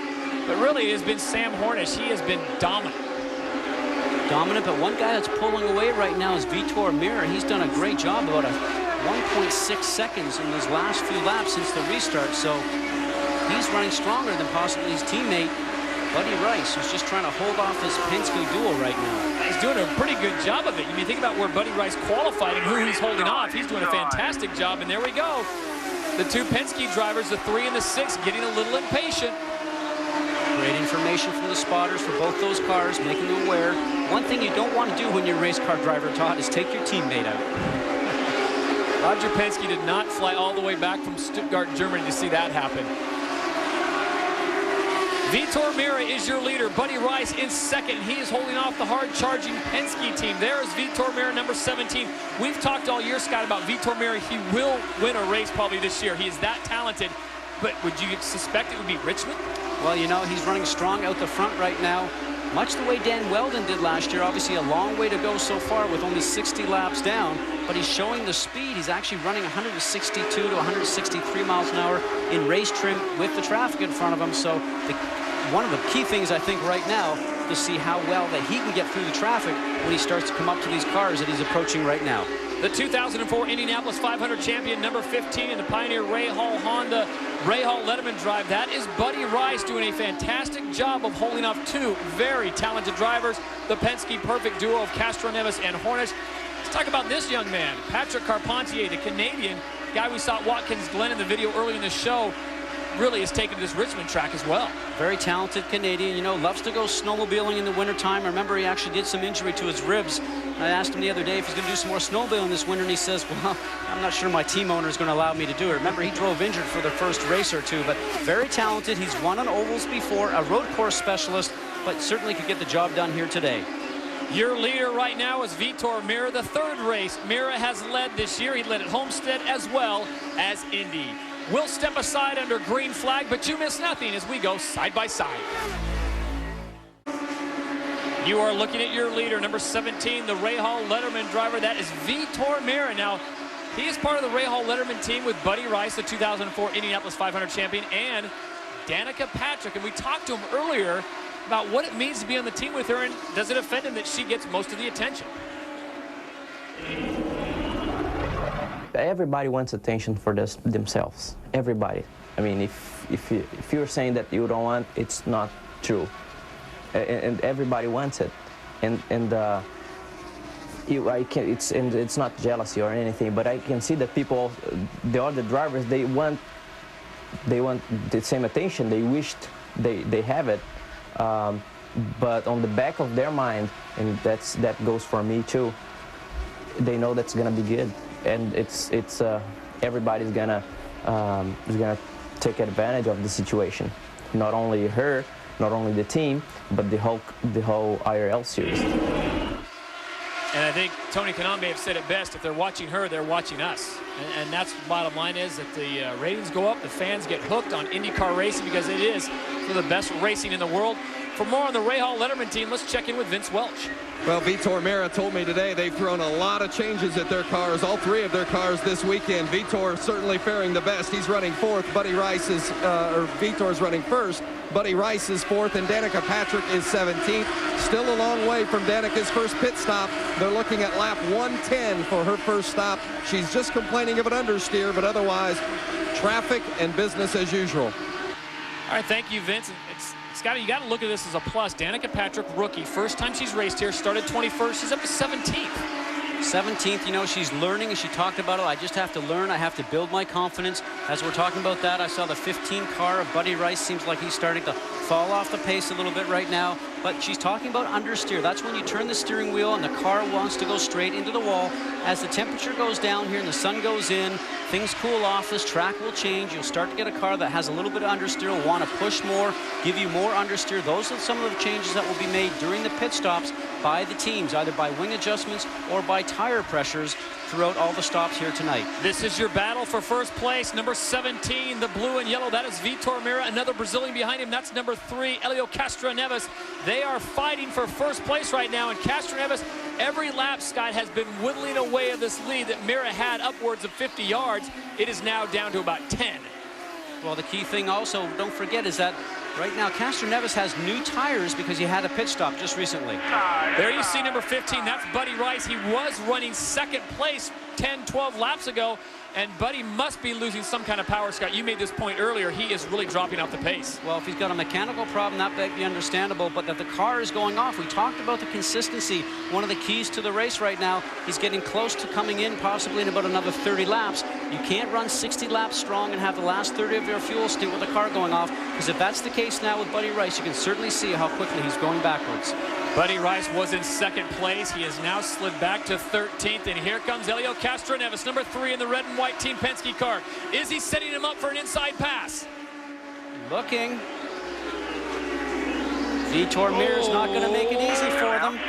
But really it has been Sam Hornish. He has been dominant. But one guy that's pulling away right now is Vitor Meira. He's done a great job, about 1.6 seconds in those last few laps since the restart. So he's running stronger than possibly his teammate, Buddy Rice, who's just trying to hold off this Penske duel right now. He's doing a pretty good job of it. You mean, think about where Buddy Rice qualified and who he's holding off. He's doing a fantastic job, and there we go. The two Penske drivers, the 3 and the 6, getting a little impatient. Great information from the spotters for both those cars, making them aware. One thing you don't want to do when you're a race car driver, Todd, is take your teammate out. Roger Penske did not fly all the way back from Stuttgart, Germany to see that happen. Vitor Meira is your leader. Buddy Rice in second. He is holding off the hard-charging Penske team. There is Vitor Meira, number 17. We've talked all year, Scott, about Vitor Meira. He will win a race probably this year. He is that talented. But would you suspect it would be Richmond? Well, you know, he's running strong out the front right now, much the way Dan Weldon did last year. Obviously a long way to go so far with only 60 laps down, but he's showing the speed. He's actually running 162 to 163 miles an hour in race trim with the traffic in front of him. So one of the key things, I think, right now to see how well that he can get through the traffic when he starts to come up to these cars that he's approaching right now. The 2004 Indianapolis 500 champion, number 15 in the Pioneer Rahal Honda Rahal Letterman drive. That is Buddy Rice doing a fantastic job of holding off two very talented drivers, the Penske perfect duo of Castroneves and Hornish. Let's talk about this young man, Patrick Carpentier, the Canadian guy we saw at Watkins Glen in the video early in the show. Really has taken to this Richmond track as well. Very talented Canadian, you know, loves to go snowmobiling in the wintertime. I remember he actually did some injury to his ribs. I asked him the other day if he's going to do some more snowmobiling this winter, and he says, well, I'm not sure my team owner is going to allow me to do it. Remember, he drove injured for the first race or two, but very talented. He's won on ovals before, a road course specialist, but certainly could get the job done here today. Your leader right now is Vitor Meira. The third race Meira has led this year. He led at Homestead as well as Indy. We'll step aside under green flag, but you miss nothing as we go side by side. You are looking at your leader, number 17, the Rahal Letterman driver. That is Vitor Meira. Now, he is part of the Rahal Letterman team with Buddy Rice, the 2004 Indianapolis 500 champion, and Danica Patrick. And we talked to him earlier about what it means to be on the team with her, and does it offend him that she gets most of the attention? Everybody wants attention for themselves. Everybody. I mean, if you're saying that you don't want, it's not true. And everybody wants it. It's not jealousy or anything, but I can see that people, the other drivers, they want the same attention. They wished they have it, but on the back of their mind, and that goes for me too. They know that's gonna be good. And everybody's gonna take advantage of the situation. Not only her, not only the team, but the whole IRL series. And I think Tony Kanaan may have said it best: if they're watching her, they're watching us. And that's the bottom line, is that the ratings go up, the fans get hooked on IndyCar racing because it is some of the best racing in the world. For more on the Rahal Letterman team, let's check in with Vince Welch. Well, Vitor Meira told me today they've thrown a lot of changes at their cars, all three of their cars this weekend. Vitor certainly faring the best. He's running fourth. Vitor's running first. Buddy Rice is fourth, and Danica Patrick is 17th. Still a long way from Danica's first pit stop. They're looking at lap 110 for her first stop. She's just complaining of an understeer, but otherwise, traffic and business as usual. All right, thank you, Vince. Scotty, you got to look at this as a plus. Danica Patrick, rookie, first time she's raced here, started 21st. She's up to 17th. 17th, you know, she's learning, and she talked about it. I just have to learn. I have to build my confidence. As we're talking about that, I saw the 15 car of Buddy Rice. Seems like he's starting to fall off the pace a little bit right now. But she's talking about understeer. That's when you turn the steering wheel and the car wants to go straight into the wall. As the temperature goes down here and the sun goes in, things cool off. This track will change. You'll start to get a car that has a little bit of understeer, will want to push more, give you more understeer. Those are some of the changes that will be made during the pit stops by the teams, either by wing adjustments or by tire pressures throughout all the stops here tonight. This is your battle for first place. Number 17, the blue and yellow. That is Vitor Meira. Another Brazilian behind him. That's number 3, Helio Castroneves. They are fighting for first place right now. And Castroneves, every lap, Scott, has been whittling away of this lead that Meira had upwards of 50 yards. It is now down to about 10. Well, the key thing also, don't forget, is that right now Castroneves has new tires because he had a pit stop just recently. There you see number 15. That's Buddy Rice. He was running second place 10, 12 laps ago, and Buddy must be losing some kind of power, Scott. You made this point earlier. He is really dropping off the pace. Well, if he's got a mechanical problem, that might be understandable, but that the car is going off. We talked about the consistency. One of the keys to the race right now. He's getting close to coming in, possibly in about another 30 laps. You can't run 60 laps strong and have the last 30 of your fuel stint with the car going off, because if that's the case now with Buddy Rice, you can certainly see how quickly he's going backwards. Buddy Rice was in second place. He has now slid back to 13th, and here comes Helio Castroneves, number 3 in the red and white Team Penske car. Is he setting him up for an inside pass? Looking. Vitor Meira's not going to make it easy for them.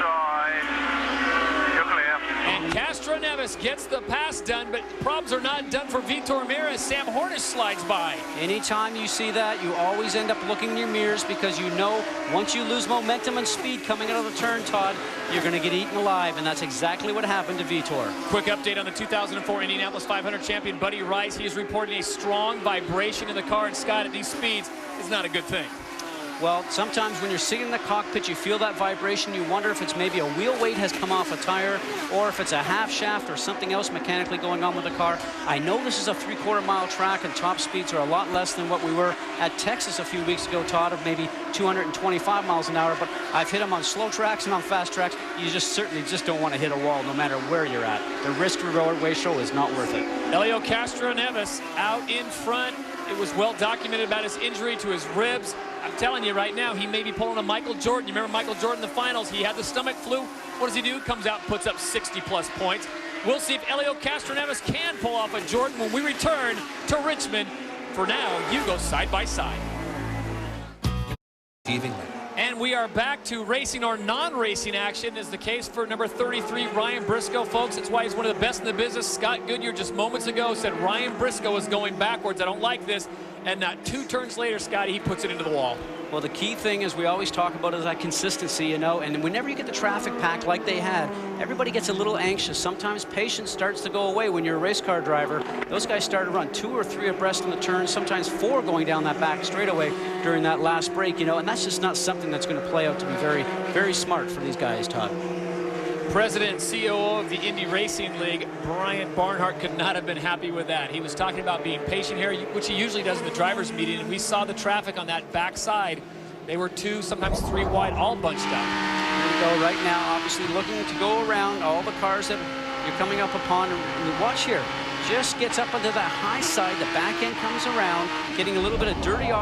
And Castroneves gets the pass done, but problems are not done for Vitor Meira as Sam Hornish slides by. Anytime you see that, you always end up looking in your mirrors, because you know once you lose momentum and speed coming out of the turn, Todd, you're going to get eaten alive, and that's exactly what happened to Vitor. Quick update on the 2004 Indianapolis 500 champion Buddy Rice. He is reporting a strong vibration in the car, and Scott, at these speeds is not a good thing. Well, sometimes when you're sitting in the cockpit, you feel that vibration. You wonder if it's maybe a wheel weight has come off a tire, or if it's a half shaft or something else mechanically going on with the car. I know this is a 3/4 mile track, and top speeds are a lot less than what we were at Texas a few weeks ago, Todd, of maybe 225 miles an hour. But I've hit them on slow tracks and on fast tracks. You just certainly just don't want to hit a wall no matter where you're at. The risk-reward ratio is not worth it. Helio Castroneves out in front. It was well documented about his injury to his ribs. I'm telling you right now, he may be pulling a Michael Jordan. You remember Michael Jordan in the finals? He had the stomach flu. What does he do? Comes out and puts up 60-plus points. We'll see if Helio Castroneves can pull off a Jordan when we return to Richmond. For now, you go side by side. And we are back to racing or non-racing action, is the case for number 33, Ryan Briscoe, folks. It's why he's one of the best in the business. Scott Goodyear just moments ago said Ryan Briscoe is going backwards. I don't like this. And not 2 turns later, Scotty, he puts it into the wall. Well, the key thing, as we always talk about, is that consistency, you know, and whenever you get the traffic packed like they had, everybody gets a little anxious. Sometimes patience starts to go away when you're a race car driver. Those guys started to run 2 or 3 abreast in the turn, sometimes 4 going down that back straightaway during that last break, you know, and that's just not something that's going to play out to be very, very smart for these guys, Todd. President and COO of the Indy Racing League, Brian Barnhart, could not have been happy with that. He was talking about being patient here, which he usually does in the driver's meeting, and we saw the traffic on that back side. They were 2, sometimes 3 wide, all bunched up. There you go, right now, obviously looking to go around all the cars that you're coming up upon. And watch here, just gets up onto that high side, the back end comes around, getting a little bit of dirty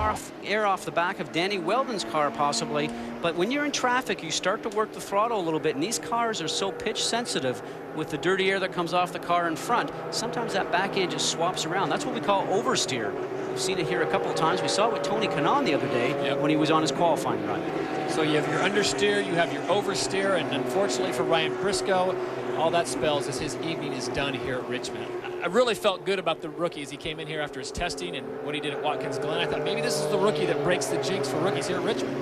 air off the back of Danny Weldon's car possibly. But when you're in traffic, you start to work the throttle a little bit, and these cars are so pitch sensitive with the dirty air that comes off the car in front. Sometimes that back end just swaps around. That's what we call oversteer. We've seen it here a couple of times. We saw it with Tony Kanaan the other day when he was on his qualifying run. So you have your understeer, you have your oversteer, and unfortunately for Ryan Briscoe, all that spells is his evening is done here at Richmond. I really felt good about the rookie as he came in here after his testing and what he did at Watkins Glen. I thought maybe this is the rookie that breaks the jinx for rookies here at Richmond.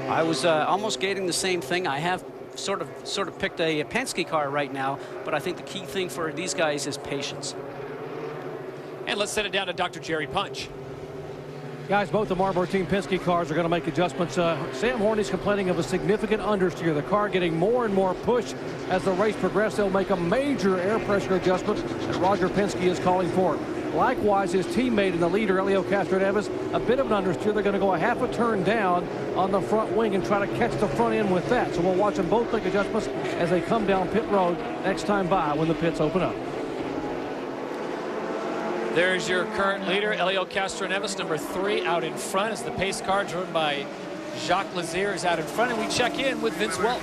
I was almost getting the same thing. I have sort of picked a Penske car right now, but I think the key thing for these guys is patience. And let's send it down to Dr. Jerry Punch. Guys, both the Marlboro Team Penske cars are going to make adjustments. Sam Horney's complaining of a significant understeer. The car getting more and more push as the race progresses. They'll make a major air pressure adjustment that Roger Penske is calling for. Likewise, his teammate and the leader, Helio Castroneves, a bit of an understeer. They're going to go a half a turn down on the front wing and try to catch the front end with that. So we'll watch them both make adjustments as they come down pit road next time by when the pits open up. There's your current leader, Helio Castroneves, number 3, out in front as the pace car driven by Jacques Lazier is out in front, and we check in with Vince Welch.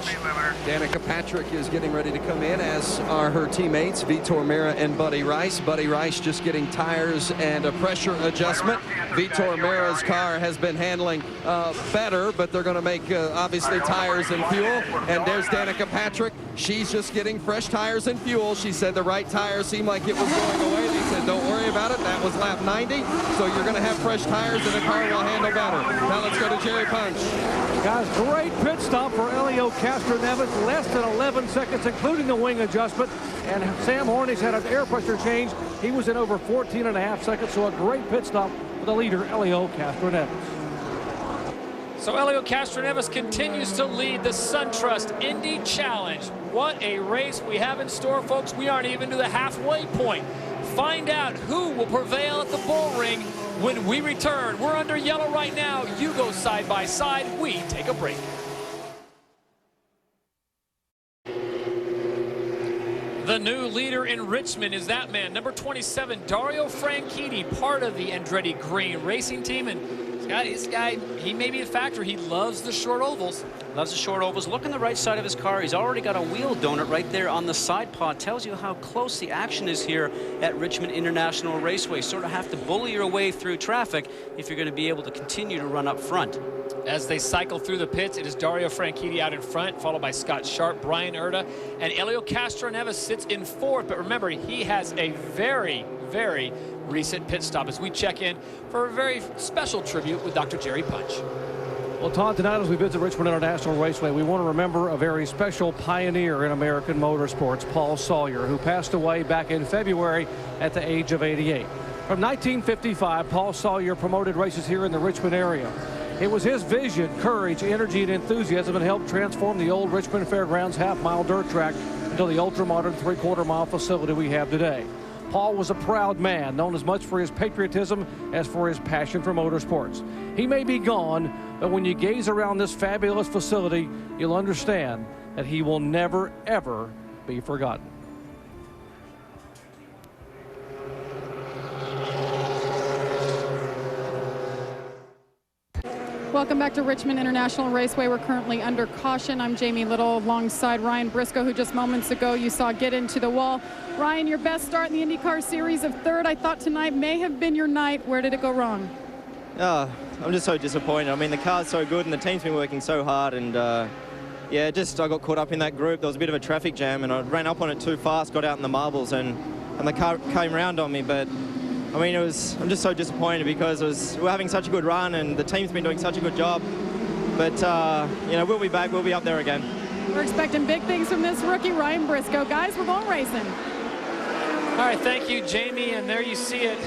Danica Patrick is getting ready to come in, as are her teammates, Vitor Meira and Buddy Rice. Buddy Rice just getting tires and a pressure adjustment. Vitor Meira's car has been handling better, but they're going to make, obviously, tires and fuel. And there's Danica Patrick. She's just getting fresh tires and fuel. She said the right tire seemed like it was going away. They said, don't worry about it. That was lap 90. So you're going to have fresh tires and the car will handle better. Now let's go to Jerry Punch. Guys, great pit stop for Helio Castroneves. Less than 11 seconds, including the wing adjustment. And Sam Horney's had an air pressure change. He was in over 14.5 seconds, so a great pit stop for the leader, Helio Castroneves. So Helio Castroneves continues to lead the SunTrust Indy Challenge. What a race we have in store, folks. We aren't even to the halfway point. Find out who will prevail at the bull ring when we return. We're under yellow right now. You go side by side. We take a break. The new leader in Richmond is that man, number 27, Dario Franchitti, part of the Andretti Green racing team. And this guy, he may be a factor. He loves the short ovals. Loves the short ovals. Look on the right side of his car. He's already got a wheel donut right there on the side pod. Tells you how close the action is here at Richmond International Raceway. Sort of have to bully your way through traffic if you're going to be able to continue to run up front. As they cycle through the pits, it is Dario Franchitti out in front, followed by Scott Sharp, Brian Erda, and Helio Castroneves sits in fourth. But remember, he has a very, very recent pit stop as we check in for a very special tribute with Dr. Jerry Punch. Well, Todd, tonight as we visit Richmond International Raceway, we want to remember a very special pioneer in American motorsports, Paul Sawyer, who passed away back in February at the age of 88. From 1955, Paul Sawyer promoted races here in the Richmond area. It was his vision, courage, energy, and enthusiasm that helped transform the old Richmond Fairgrounds half-mile dirt track into the ultra-modern three-quarter-mile facility we have today. Paul was a proud man, known as much for his patriotism as for his passion for motorsports. He may be gone, but when you gaze around this fabulous facility, you'll understand that he will never, ever be forgotten. Welcome back to Richmond International Raceway. We're currently under caution. I'm Jamie Little alongside Ryan Briscoe, who just moments ago you saw get into the wall. Ryan, your best start in the IndyCar Series of third. I thought tonight may have been your night. Where did it go wrong? I'm just so disappointed. I mean, the car's so good and the team's been working so hard, and yeah, I got caught up in that group. There was a bit of a traffic jam and I ran up on it too fast, got out in the marbles, and the car came round on me. But I mean, I'm just so disappointed because we're having such a good run and the team's been doing such a good job. But, you know, we'll be back. We'll be up there again. We're expecting big things from this rookie, Ryan Briscoe. Guys, we're going racing. All right, thank you, Jamie. And there you see it.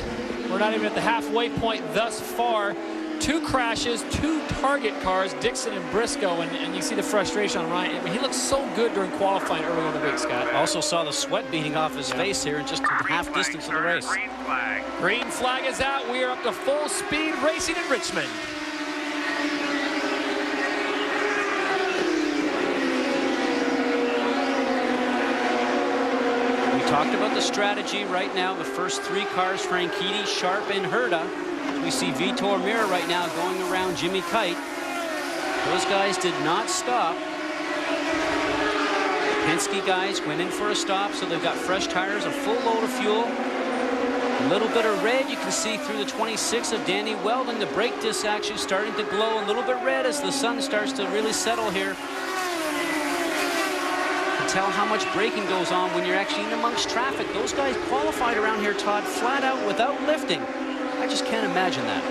We're not even at the halfway point thus far. 2 crashes, 2 target cars, Dixon and Briscoe, and you see the frustration on Ryan. I mean, he looked so good during qualifying early in the week, Scott. Also saw the sweat beating off his face here in just half distance of the race. Green flag is out. We are up to full speed racing in Richmond. We talked about the strategy right now. The first 3 cars, Franchitti, Sharp, and Herta. We see Vitor Meira right now going around Jimmy Kite. Those guys did not stop. The Penske guys went in for a stop, so they've got fresh tires, a full load of fuel. A little bit of red you can see through the 26 of Danny Weldon. The brake disc actually starting to glow a little bit red as the sun starts to really settle here. You can tell how much braking goes on when you're actually in amongst traffic. Those guys qualified around here, Todd, flat out without lifting. I just can't imagine that.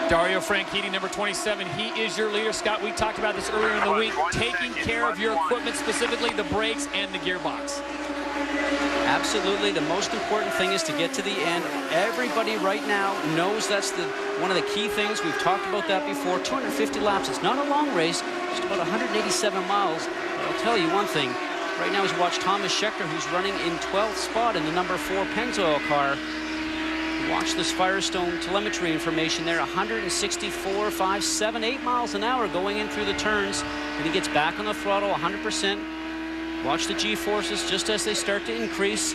Dario Franchitti, number 27, he is your leader. Scott, we talked about this earlier in the week, taking care of your equipment, specifically the brakes and the gearbox. Absolutely. The most important thing is to get to the end. Everybody right now knows that's one of the key things. We've talked about that before. 250 laps. It's not a long race, just about 187 miles. But I'll tell you one thing. Right now, as we watch Thomas Scheckter, who's running in 12th spot in the number 4 Pennzoil car. Watch this Firestone telemetry information there. 164, 5, 7, 8 miles an hour going in through the turns. And he gets back on the throttle 100%. Watch the G-forces just as they start to increase.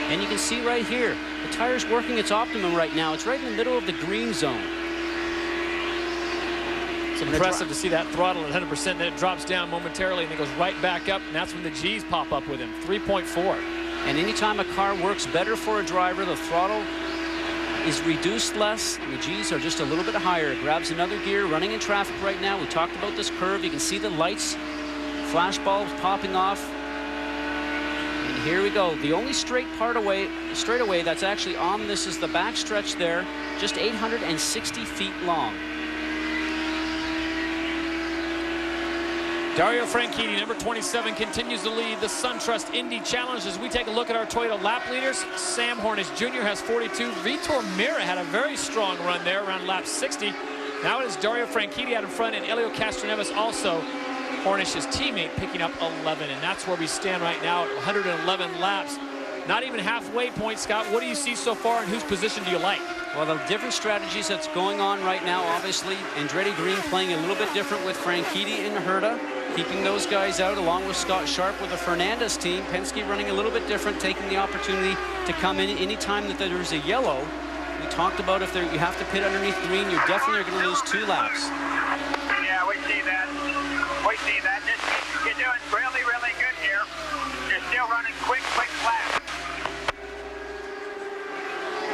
And you can see right here, the tire's working its optimum right now. It's right in the middle of the green zone. It's impressive to see that throttle at 100%, then it drops down momentarily and it goes right back up, and that's when the G's pop up with him, 3.4. And anytime a car works better for a driver, the throttle is reduced less, and the G's are just a little bit higher. It grabs another gear, running in traffic right now. We talked about this curve. You can see the lights, flash bulbs popping off. And here we go. The only straightaway that's actually on this is the back stretch there, just 860 feet long. Dario Franchitti, number 27, continues to lead the SunTrust Indy Challenge. As we take a look at our Toyota lap leaders, Sam Hornish Jr. has 42. Vitor Meira had a very strong run there around lap 60. Now it is Dario Franchitti out in front, and Helio Castroneves also, Hornish's teammate, picking up 11. And that's where we stand right now at 111 laps. Not even halfway point, Scott. What do you see so far, and whose position do you like? Well, the different strategies that's going on right now, obviously, Andretti Green playing a little bit different with Franchitti and Herta, keeping those guys out along with Scott Sharp with the Fernandez team. Penske running a little bit different, taking the opportunity to come in anytime that there's a yellow. We talked about if you have to pit underneath green, you're definitely going to lose 2 laps. Yeah, we see that. We see that. You're doing really, really good here. You're still running quick laps.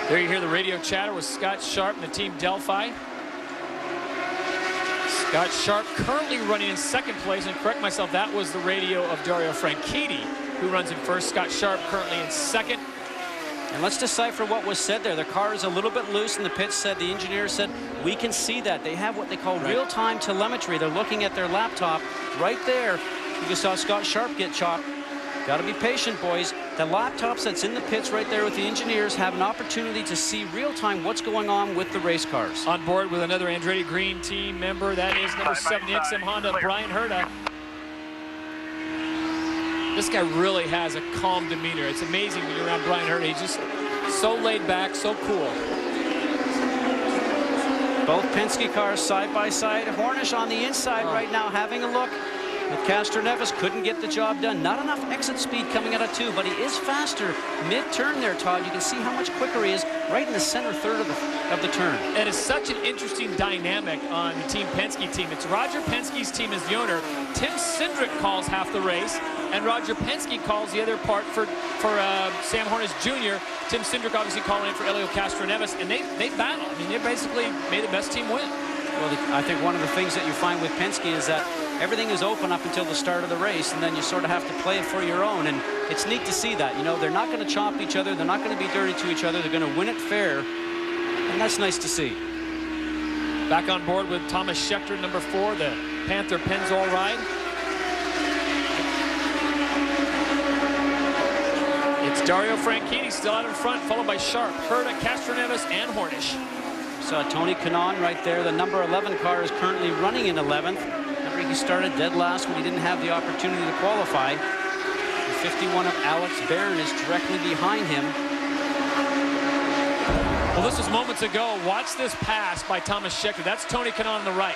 There you hear the radio chatter with Scott Sharp and the team Delphi. Scott Sharp currently running in second place, and correct myself, that was the radio of Dario Franchitti, who runs in first. Scott Sharp currently in second. And let's decipher what was said there. The car is a little bit loose, and the pits said, the engineer said, we can see that. They have what they call real-time telemetry. They're looking at their laptop right there. You just saw Scott Sharp get chopped. Got to be patient, boys. The laptops that's in the pits right there with the engineers have an opportunity to see real-time what's going on with the race cars. On board with another Andretti Green team member, that is number 7, the XM Honda, Brian Herta. This guy really has a calm demeanor. It's amazing when you're around Brian Herta. He's just so laid back, so cool. Both Penske cars side by side. Hornish on the inside right now having a look. With Castroneves, couldn't get the job done. Not enough exit speed coming out of 2, but he is faster mid-turn there, Todd. You can see how much quicker he is right in the center third of the turn. And it's such an interesting dynamic on the Team Penske team. It's Roger Penske's team as the owner. Tim Cindric calls half the race, and Roger Penske calls the other part for Sam Hornish Jr. Tim Cindric obviously calling in for Helio Castroneves, and they battle. I mean, they basically made the best team win. Well, I think one of the things that you find with Penske is that everything is open up until the start of the race, and then you sort of have to play it for your own. And it's neat to see that. You know, they're not going to chop each other. They're not going to be dirty to each other. They're going to win it fair, and that's nice to see. Back on board with Thomas Scheckter, number 4, the Panther Pennzoil ride. It's Dario Franchitti still out in front, followed by Sharp, Herta, Castroneves, and Hornish. So Tony Kanaan right there. The number 11 car is currently running in 11th. Remember, he started dead last when he didn't have the opportunity to qualify. The 51 of Alex Barron is directly behind him. Well, this was moments ago. Watch this pass by Thomas Scheckter. That's Tony Kanaan on the right.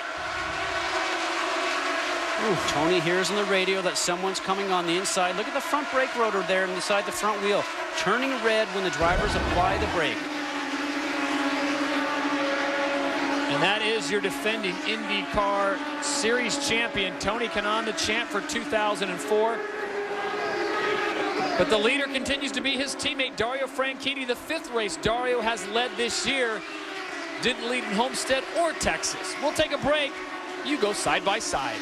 Ooh, Tony hears on the radio that someone's coming on the inside. Look at the front brake rotor there inside the front wheel, turning red when the drivers apply the brake. And that is your defending IndyCar Series champion, Tony Kanaan, the champ for 2004. But the leader continues to be his teammate, Dario Franchitti. The 5th race Dario has led this year. Didn't lead in Homestead or Texas. We'll take a break. You go side by side.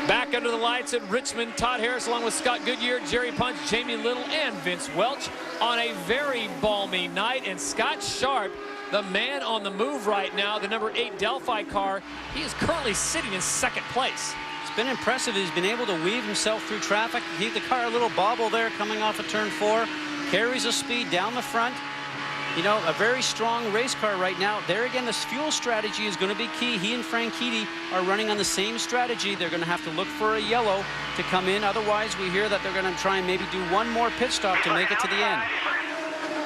Back Back under the lights at Richmond, Todd Harris along with Scott Goodyear, Jerry Punch, Jamie Little, and Vince Welch on a very balmy night. And Scott Sharp, the man on the move right now, the number 8 Delphi car, he is currently sitting in 2nd place. It's been impressive. He's been able to weave himself through traffic. Gave the car a little bobble there coming off of turn 4. Carries the speed down the front. You know, a very strong race car right now. There again, this fuel strategy is going to be key. He and Franchitti are running on the same strategy. They're going to have to look for a yellow to come in. Otherwise, we hear that they're going to try and maybe do one more pit stop to make it to the end.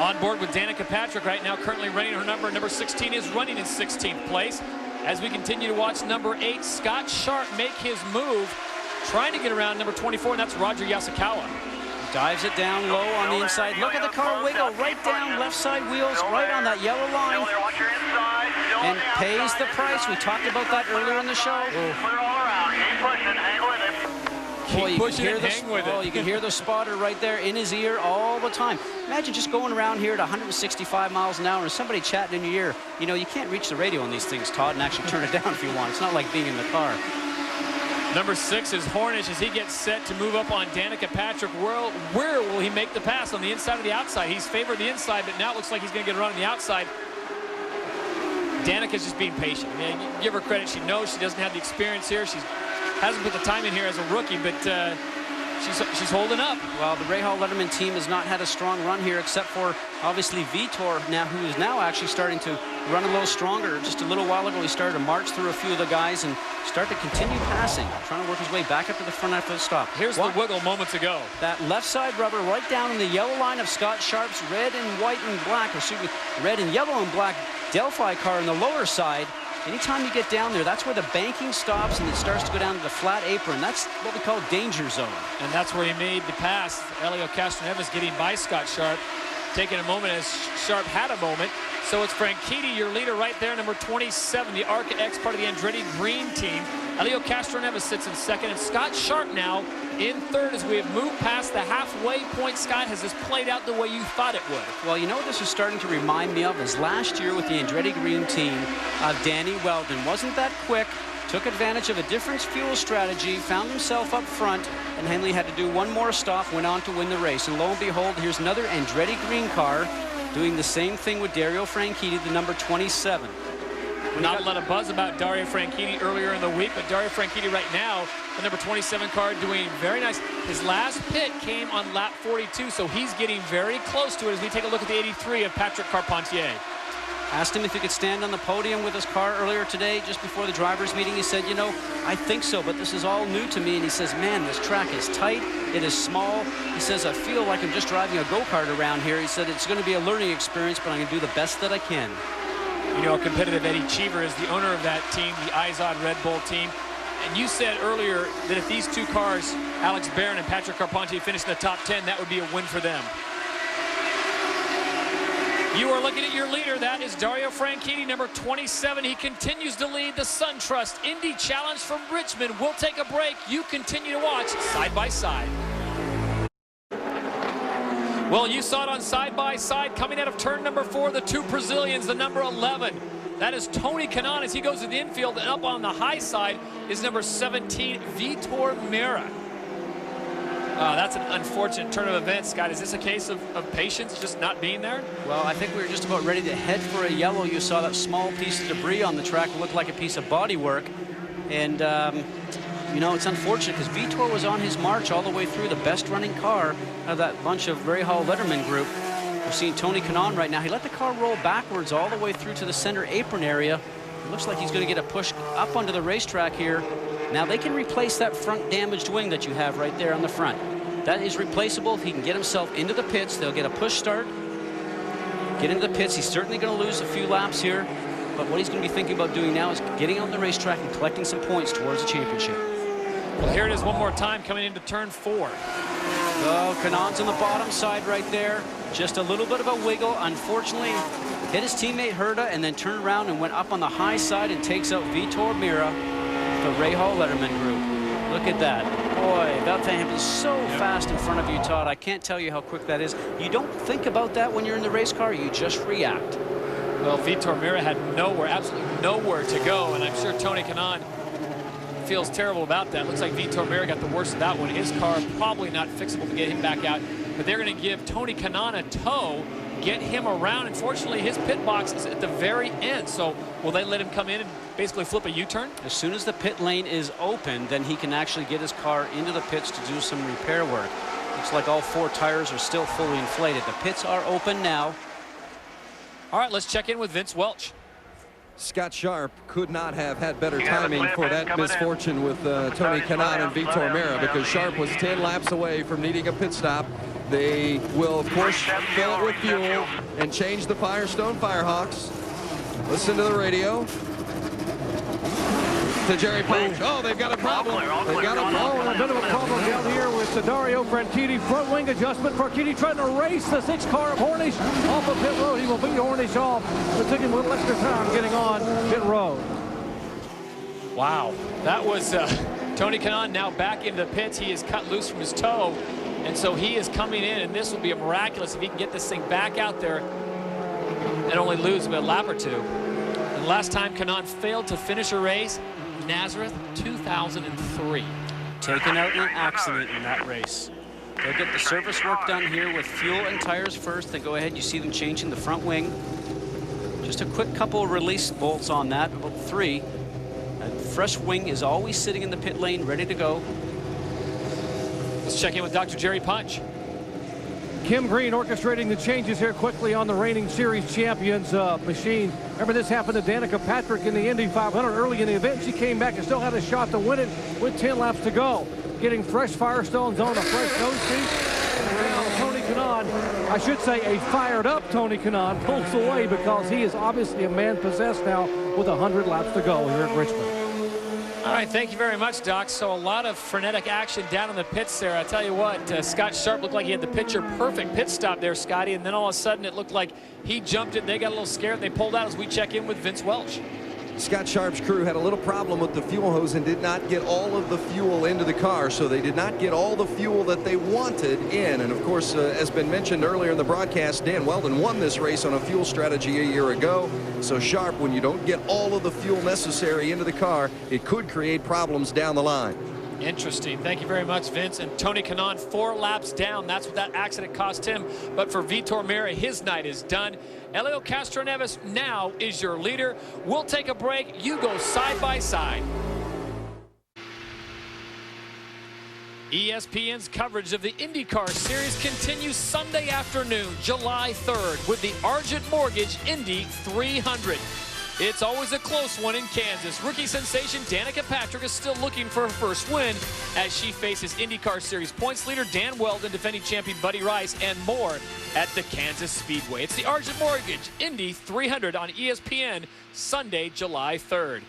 On board with Danica Patrick right now, currently running her number. Number 16 is running in 16th place. As we continue to watch number 8, Scott Sharp, make his move, trying to get around number 24, and that's Roger Yasukawa. Dives it down low on the inside. Look at the car wiggle right down, left side wheels, right on that yellow line. And pays the price. We talked about that earlier in the show. You can hear the spotter right there in his ear all the time. Imagine just going around here at 165 miles an hour and somebody chatting in your ear. You know, you can't reach the radio on these things, Todd, and actually turn it down if you want. It's not like being in the car. Number 6 is Hornish as he gets set to move up on Danica Patrick. Where will he make the pass, on the inside or the outside? He's favored the inside, but now it looks like he's going to get a run on the outside. Danica's just being patient. I mean, give her credit. She knows she doesn't have the experience here. She hasn't put the time in here as a rookie, but she's holding up. Well, the Rahal Letterman team has not had a strong run here, except for obviously Vitor, now who is now actually starting to run a little stronger. Just a little while ago, he started to march through a few of the guys and start to continue passing, trying to work his way back up to the front after the stop. Here's the wiggle moments ago. That left side rubber right down in the yellow line of Scott Sharp's red and white and black, or excuse me, red and yellow and black Delphi car on the lower side. Anytime you get down there, that's where the banking stops and it starts to go down to the flat apron. That's what we call danger zone. And that's where he made the pass. Elio Castroneves getting by Scott Sharp, taking a moment as Sharp had a moment. So it's Franchitti, your leader right there, number 27, the ARCA X, part of the Andretti Green team. Elio Castroneves sits in 2nd, and Scott Sharp now in 3rd as we have moved past the halfway point. Scott, has this played out the way you thought it would? Well, you know what this is starting to remind me of is last year with the Andretti Green team of Danny Weldon. Wasn't that quick, took advantage of a different fuel strategy, found himself up front, and Henley had to do one more stop, went on to win the race. And lo and behold, here's another Andretti Green car doing the same thing with Dario Franchitti, the number 27. Not a lot of buzz about Dario Franchitti earlier in the week, but Dario Franchitti right now, the number 27 car, doing very nice. His last pit came on lap 42, so he's getting very close to it as we take a look at the 83 of Patrick Carpentier. Asked him if he could stand on the podium with his car earlier today, just before the drivers' meeting. He said, you know, I think so, but this is all new to me. And he says, man, this track is tight. It is small. He says, I feel like I'm just driving a go-kart around here. He said, it's going to be a learning experience, but I'm going to do the best that I can. You know, competitive Eddie Cheever is the owner of that team, the Izod Red Bull team. And you said earlier that if these two cars, Alex Barron and Patrick Carpentier, finish in the top 10, that would be a win for them. You are looking at your leader. That is Dario Franchitti, number 27. He continues to lead the SunTrust Indy Challenge from Richmond. We'll take a break. You continue to watch Side by Side. Well, you saw it on Side by Side coming out of turn number 4, the 2 Brazilians, the number 11. That is Tony Kanaan as he goes to the infield, and up on the high side is number 17, Vitor Meira. That's an unfortunate turn of events, Scott. Is this a case of patience, just not being there? Well, I think we were just about ready to head for a yellow. You saw that small piece of debris on the track look like a piece of bodywork. And, you know, it's unfortunate because Vitor was on his march all the way through, the best running car of that bunch of Rahal Letterman group. We're seeing Tony Kanaan right now. He let the car roll backwards all the way through to the center apron area. It looks like he's going to get a push up onto the racetrack here. Now they can replace that front damaged wing that you have right there on the front. That is replaceable. If he can get himself into the pits, they'll get a push start. Get into the pits. He's certainly going to lose a few laps here. But what he's going to be thinking about doing now is getting on the racetrack and collecting some points towards the championship. Well, here it is one more time coming into turn 4. Oh, Kanaan's on the bottom side right there. Just a little bit of a wiggle. Unfortunately, hit his teammate Herta and then turned around and went up on the high side and takes out Vitor Meira, the Rahal Letterman group. Look at that. Boy, that thing is so fast in front of you, Todd. I can't tell you how quick that is. You don't think about that when you're in the race car. You just react. Well, Vitor Meira had nowhere, absolutely nowhere to go, and I'm sure Tony Kanaan feels terrible about that. Looks like Vitor Meira got the worst of that one. His car probably not fixable to get him back out. But they're going to give Tony Kanaan a tow, get him around. Unfortunately, his pit box is at the very end. So will they let him come in and basically flip a U-turn? As soon as the pit lane is open, then he can actually get his car into the pits to do some repair work. Looks like all 4 tires are still fully inflated. The pits are open now. All right, let's check in with Vince Welch. Scott Sharp could not have had better timing for that misfortune with Tony Kanaan and Vitor Meira, because Sharp was 10 laps away from needing a pit stop. They will, of course, fill it with fuel and change the Firestone Firehawks. Listen to the radio. To Jerry Punch. Oh, they've got a problem. They've got a problem. A bit of a problem down here with Dario Franchitti. Front wing adjustment. Franchitti trying to race the 6 car of Hornish off of pit road. He will beat Hornish off. It took him a little extra time getting on pit road. Wow. That was Tony Kanaan now back into the pits. He is cut loose from his toe. And so he is coming in, and this will be a miraculous if he can get this thing back out there and only lose a lap or 2. And last time Kanaan failed to finish a race, Nazareth, 2003. Taken out in an accident in that race. They'll get the service work done here with fuel and tires first. They go ahead, you see them changing the front wing. Just a quick couple of release bolts on that, about 3. And fresh wing is always sitting in the pit lane, ready to go. Let's check in with Dr. Jerry Punch. Kim Green orchestrating the changes here quickly on the reigning series champions machine. Remember, this happened to Danica Patrick in the Indy 500 early in the event. She came back and still had a shot to win it with 10 laps to go. Getting fresh Firestones on a fresh nose seat. And now Tony Kanaan, I should say a fired up Tony Kanaan, pulls away because he is obviously a man possessed now with 100 laps to go here at Richmond. All right, thank you very much, Doc. So a lot of frenetic action down in the pits there. I tell you what, Scott Sharp looked like he had the picture-perfect pit stop there, Scotty, and then all of a sudden it looked like he jumped it. They got a little scared. They pulled out as we check in with Vince Welch. Scott Sharp's crew had a little problem with the fuel hose and did not get all of the fuel into the car, so they did not get all the fuel that they wanted in. And of course, as been mentioned earlier in the broadcast, Dan Weldon won this race on a fuel strategy a year ago. So Sharp, when you don't get all of the fuel necessary into the car, it could create problems down the line. Interesting. Thank you very much, Vince. And Tony Kanaan 4 laps down. That's what that accident cost him. But for Vitor Meira, his night is done. Helio Castroneves now is your leader. We'll take a break. You go side by side. ESPN's coverage of the Indycar Series continues Sunday afternoon, July 3rd, with the Argent Mortgage Indy 300. It's always a close one in Kansas. Rookie sensation Danica Patrick is still looking for her first win as she faces IndyCar Series points leader Dan Weldon, defending champion Buddy Rice, and more at the Kansas Speedway. It's the Argent Mortgage Indy 300 on ESPN Sunday, July 3rd.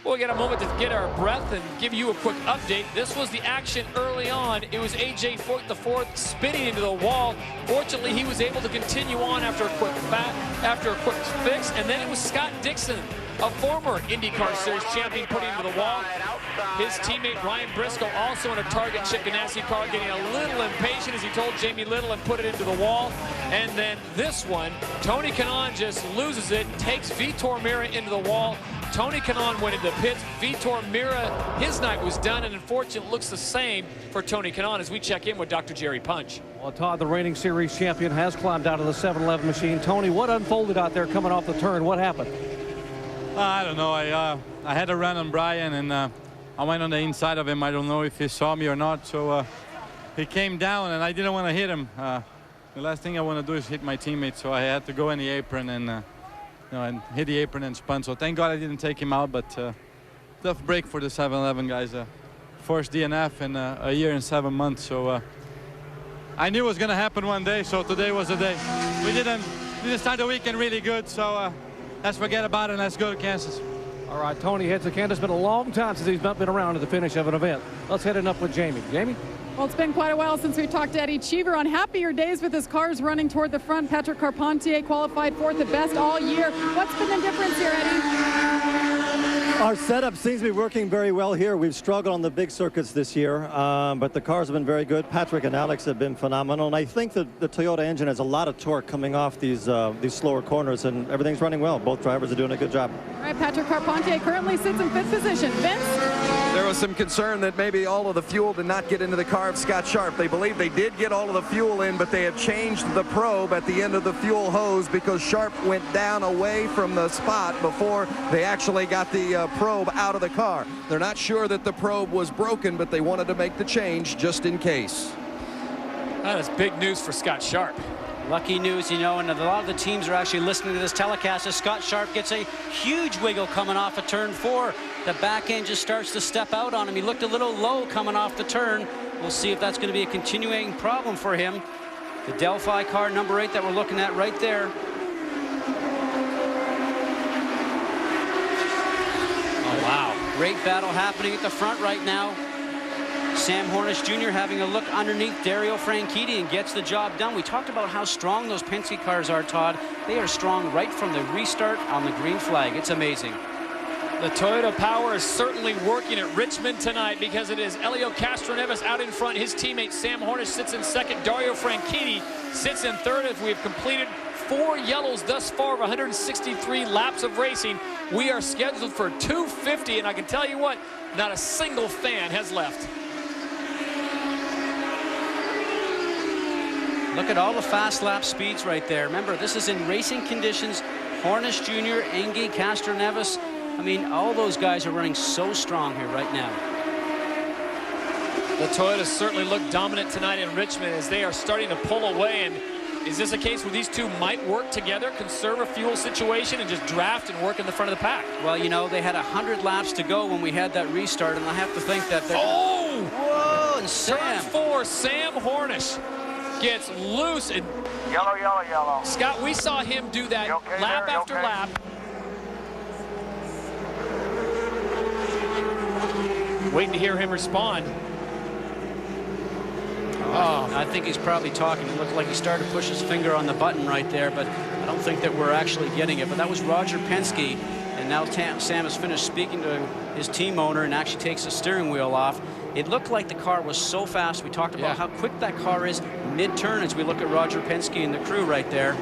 We'll get a moment to get our breath and give you a quick update. This was the action early on. It was A.J. Foyt IV spinning into the wall. Fortunately, he was able to continue on after a quick fix. And then it was Scott Dixon, a former IndyCar Series champion, putting into the wall. His teammate Ryan Briscoe, also in a Target Chip Ganassi car, getting a little impatient as he told Jamie Little and put it into the wall. And then this one, Tony Kanaan just loses it, takes Vitor Meira into the wall. Tony Kanaan went into the pits. Vitor Meira, his night was done, and unfortunately it looks the same for Tony Kanaan as we check in with Dr. Jerry Punch. Well, Todd, the reigning series champion, has climbed out of the 7-Eleven machine. Tony, what unfolded out there coming off the turn? What happened? I don't know. I had a run on Brian, and I went on the inside of him. I don't know if he saw me or not. So he came down, and I didn't want to hit him. The last thing I want to do is hit my teammate, so I had to go in the apron and and hit the apron and spun. So thank God I didn't take him out, but tough break for the 7-Eleven guys. First DNF in a year and 7 months. So I knew it was going to happen one day, so today was the day. We didn't start the weekend really good, so let's forget about it and let's go to Kansas. All right, Tony heads to Kansas. It's been a long time since he's not been around at the finish of an event. Let's head it up with Jamie. Jamie? Well, it's been quite a while since we talked to Eddie Cheever. On happier days with his cars running toward the front, Patrick Carpentier qualified 4th at best all year. What's been the difference here, Eddie? Our setup seems to be working very well here. We've struggled on the big circuits this year, but the cars have been very good. Patrick and Alex have been phenomenal, and I think that the Toyota engine has a lot of torque coming off these slower corners, and everything's running well. Both drivers are doing a good job. All right, Patrick Carpentier currently sits in 5th position. Vince? There was some concern that maybe all of the fuel did not get into the car of Scott Sharp. They believe they did get all of the fuel in, but they have changed the probe at the end of the fuel hose because Sharp went down away from the spot before they actually got the probe out of the car. They're not sure that the probe was broken, but they wanted to make the change just in case. That is big news for Scott Sharp. Lucky news, you know, and a lot of the teams are actually listening to this telecast as Scott Sharp gets a huge wiggle coming off of turn 4. The back end just starts to step out on him. He looked a little low coming off the turn. We'll see if that's going to be a continuing problem for him. The Delphi car number 8 that we're looking at right there. Oh, wow. Great battle happening at the front right now. Sam Hornish Jr. having a look underneath Dario Franchitti and gets the job done. We talked about how strong those Penske cars are, Todd. They are strong right from the restart on the green flag. It's amazing. The Toyota power is certainly working at Richmond tonight because it is Helio Castroneves out in front. His teammate Sam Hornish sits in second. Dario Franchitti sits in third. As we've completed 4 yellows thus far of 163 laps of racing, we are scheduled for 250, and I can tell you what, not a single fan has left. Look at all the fast lap speeds right there. Remember, this is in racing conditions. Hornish Jr., Engie, Castroneves. I mean, all those guys are running so strong here right now. The Toyotas certainly look dominant tonight in Richmond as they are starting to pull away. And is this a case where these two might work together, conserve a fuel situation, and just draft and work in the front of the pack? Well, you know, they had 100 laps to go when we had that restart, and I have to think that they're... Oh! Whoa, and Sam. Turn 4, Sam Hornish gets loose. And Yellow, yellow, yellow. Scott, we saw him do that lap after lap. Waiting to hear him respond. Oh, I think he's probably talking. It looked like he started to push his finger on the button right there, but I don't think that we're actually getting it. But that was Roger Penske, and now Sam has finished speaking to his team owner and actually takes the steering wheel off. It looked like the car was so fast. We talked about how quick that car is mid-turn as we look at Roger Penske and the crew right there.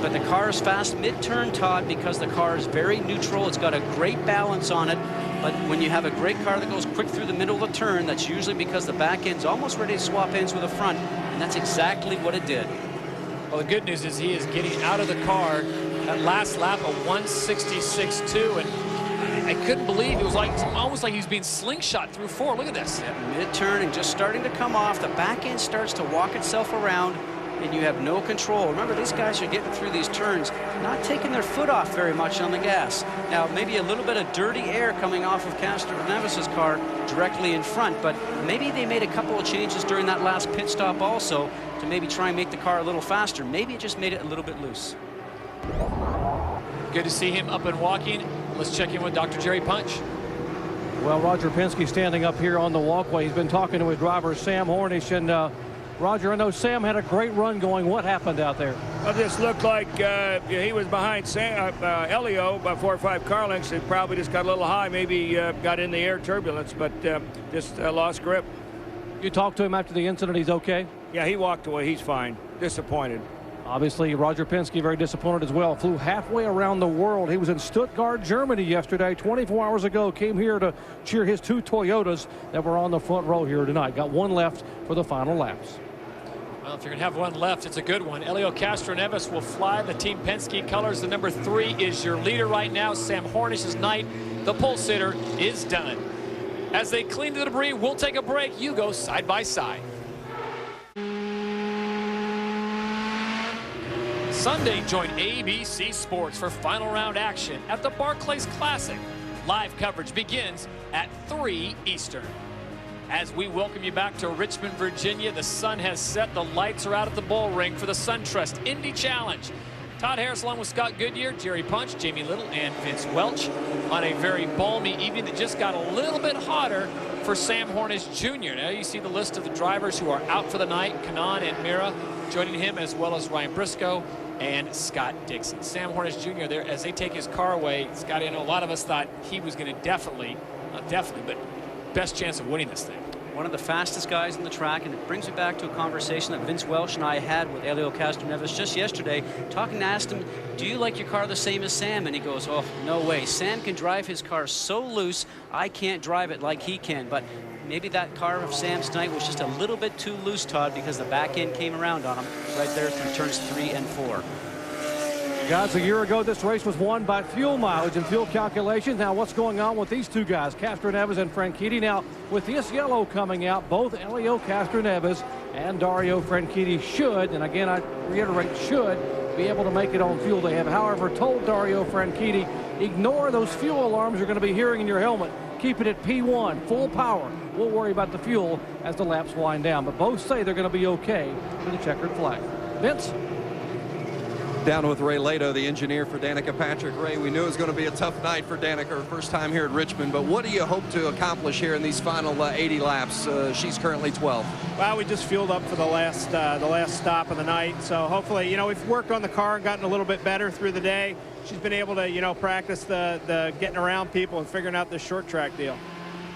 But the car is fast mid-turn, Todd, because the car is very neutral. It's got a great balance on it. But when you have a great car that goes quick through the middle of the turn, that's usually because the back end's almost ready to swap ends with the front, and that's exactly what it did. Well, the good news is he is getting out of the car. That last lap of 166.2, and I couldn't believe it was like almost like he was being slingshot through 4. Look at this. Yeah, mid-turn and just starting to come off. The back end starts to walk itself around, and you have no control. Remember, these guys are getting through these turns, not taking their foot off very much on the gas. Now, maybe a little bit of dirty air coming off of Castroneves' car directly in front, but maybe they made a couple of changes during that last pit stop also to maybe try and make the car a little faster. Maybe it just made it a little bit loose. Good to see him up and walking. Let's check in with Dr. Jerry Punch. Well, Roger Penske standing up here on the walkway. He's been talking to his driver, Sam Hornish, and Roger, I know Sam had a great run going. What happened out there? Well, this looked like he was behind Helio by 4 or 5 car lengths. It probably just got a little high, maybe got in the air turbulence, but just lost grip. You talked to him after the incident. He's okay? Yeah, he walked away. He's fine. Disappointed. Obviously, Roger Penske very disappointed as well. Flew halfway around the world. He was in Stuttgart, Germany yesterday, 24 hours ago. Came here to cheer his 2 Toyotas that were on the front row here tonight. Got 1 left for the final laps. Well, if you're going to have 1 left, it's a good one. Helio Castroneves will fly the Team Penske colors. The number 3 is your leader right now. Sam Hornish's night, the pole sitter, is done. As they clean the debris, we'll take a break. You go side by side. Sunday, join ABC Sports for final round action at the Barclays Classic. Live coverage begins at 3 Eastern. As we welcome you back to Richmond, Virginia, the sun has set. The lights are out at the bull ring for the SunTrust Indy Challenge. Todd Harris along with Scott Goodyear, Jerry Punch, Jamie Little, and Vince Welch on a very balmy evening that just got a little bit hotter for Sam Hornish Jr. Now you see the list of the drivers who are out for the night. Kanaan and Mira joining him, as well as Ryan Briscoe and Scott Dixon. Sam Hornish Jr. there as they take his car away. Scott, I know a lot of us thought he was going to definitely, but best chance of winning this thing. One of the fastest guys on the track, and it brings me back to a conversation that Vince Welsh and I had with Helio Castroneves just yesterday, asked him, do you like your car the same as Sam? And he goes, oh, no way. Sam can drive his car so loose, I can't drive it like he can. But maybe that car of Sam's tonight was just a little bit too loose, Todd, because the back end came around on him right there through turns 3 and 4. Guys, a year ago, this race was won by fuel mileage and fuel calculations. Now, what's going on with these two guys, Castroneves and Franchitti? Now, with this yellow coming out, both Helio Castroneves and Dario Franchitti should, and again, I reiterate, should be able to make it on fuel. They have, however, told Dario Franchitti, ignore those fuel alarms you're going to be hearing in your helmet. Keep it at P1, full power. We'll worry about the fuel as the laps wind down. But both say they're going to be okay with the checkered flag. Vince? Down with Ray Lato, the engineer for Danica Patrick. Ray, we knew it was going to be a tough night for Danica, her first time here at Richmond, but what do you hope to accomplish here in these final 80 laps? She's currently 12th. Well, we just fueled up for the last stop of the night, so hopefully, you know, we've worked on the car and gotten a little bit better through the day. She's been able to, you know, practice the getting around people and figuring out this short track deal.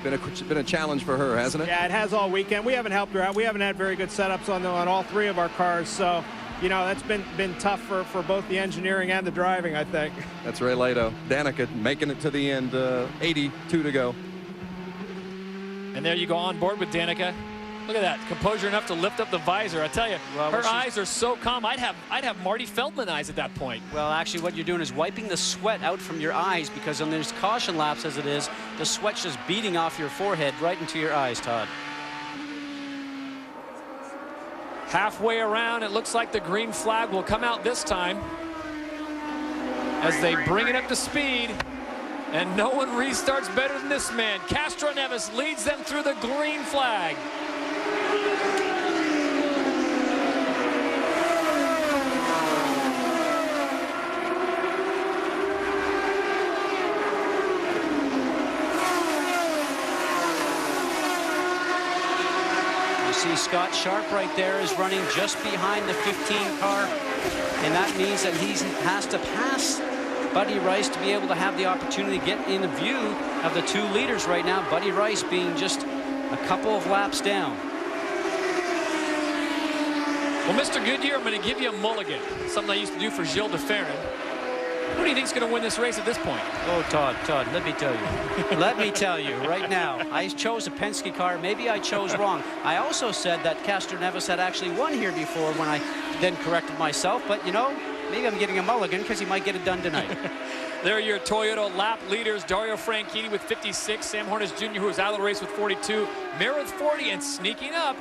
Been a challenge for her, hasn't it? Yeah, it has all weekend. We haven't helped her out. We haven't had very good setups on all 3 of our cars, so you know, that's been tough for both the engineering and the driving, I think. That's Ray Lato. Danica making it to the end, 82 to go. And there you go on board with Danica. Look at that, composure enough to lift up the visor. I tell you, her eyes are so calm. I'd have Marty Feldman eyes at that point. Well, actually, what you're doing is wiping the sweat out from your eyes, because on these caution laps as it is, the sweat's just beating off your forehead right into your eyes, Todd. Halfway around, it looks like the green flag will come out this time as they bring it up to speed, and no one restarts better than this man. Castroneves leads them through the green flag. See Scott Sharp right there is running just behind the 15 car, and that means that he has to pass Buddy Rice to be able to have the opportunity to get in view of the 2 leaders right now, Buddy Rice being just a couple of laps down. Well, Mr. Goodyear, I'm going to give you a mulligan, something I used to do for Gilles de Ferran. Who do you think is going to win this race at this point? Oh, Todd, let me tell you. Let me tell you right now, I chose a Penske car. Maybe I chose wrong. I also said that Castroneves had actually won here before when I then corrected myself. But, you know, maybe I'm getting a mulligan because he might get it done tonight. There are your Toyota lap leaders. Dario Franchitti with 56. Sam Hornish Jr., who was out of the race with 42. Mir with 40, and sneaking up,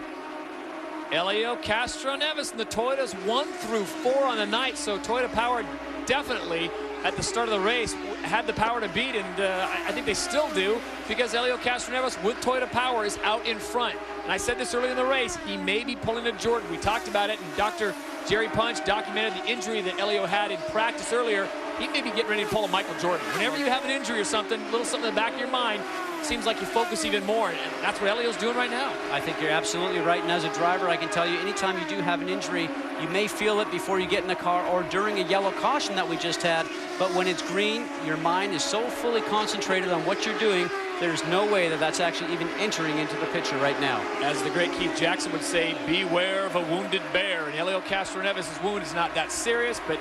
Helio Castroneves. And the Toyotas 1 through 4 on the night. So Toyota powered definitely at the start of the race had the power to beat, and I think they still do, because Helio Castroneves with Toyota power is out in front. And I said this early in the race, he may be pulling a Jordan. We talked about it, and Dr. Jerry Punch documented the injury that Helio had in practice earlier. He may be getting ready to pull a Michael Jordan. Whenever you have an injury or something, a little something in the back of your mind, seems like you focus even more, and that's what Helio's doing right now. I think you're absolutely right, and as a driver, I can tell you, anytime you do have an injury, you may feel it before you get in the car or during a yellow caution that we just had, but when it's green, your mind is so fully concentrated on what you're doing, there's no way that that's actually even entering into the picture right now. As the great Keith Jackson would say, beware of a wounded bear, and Helio Castroneves' wound is not that serious, but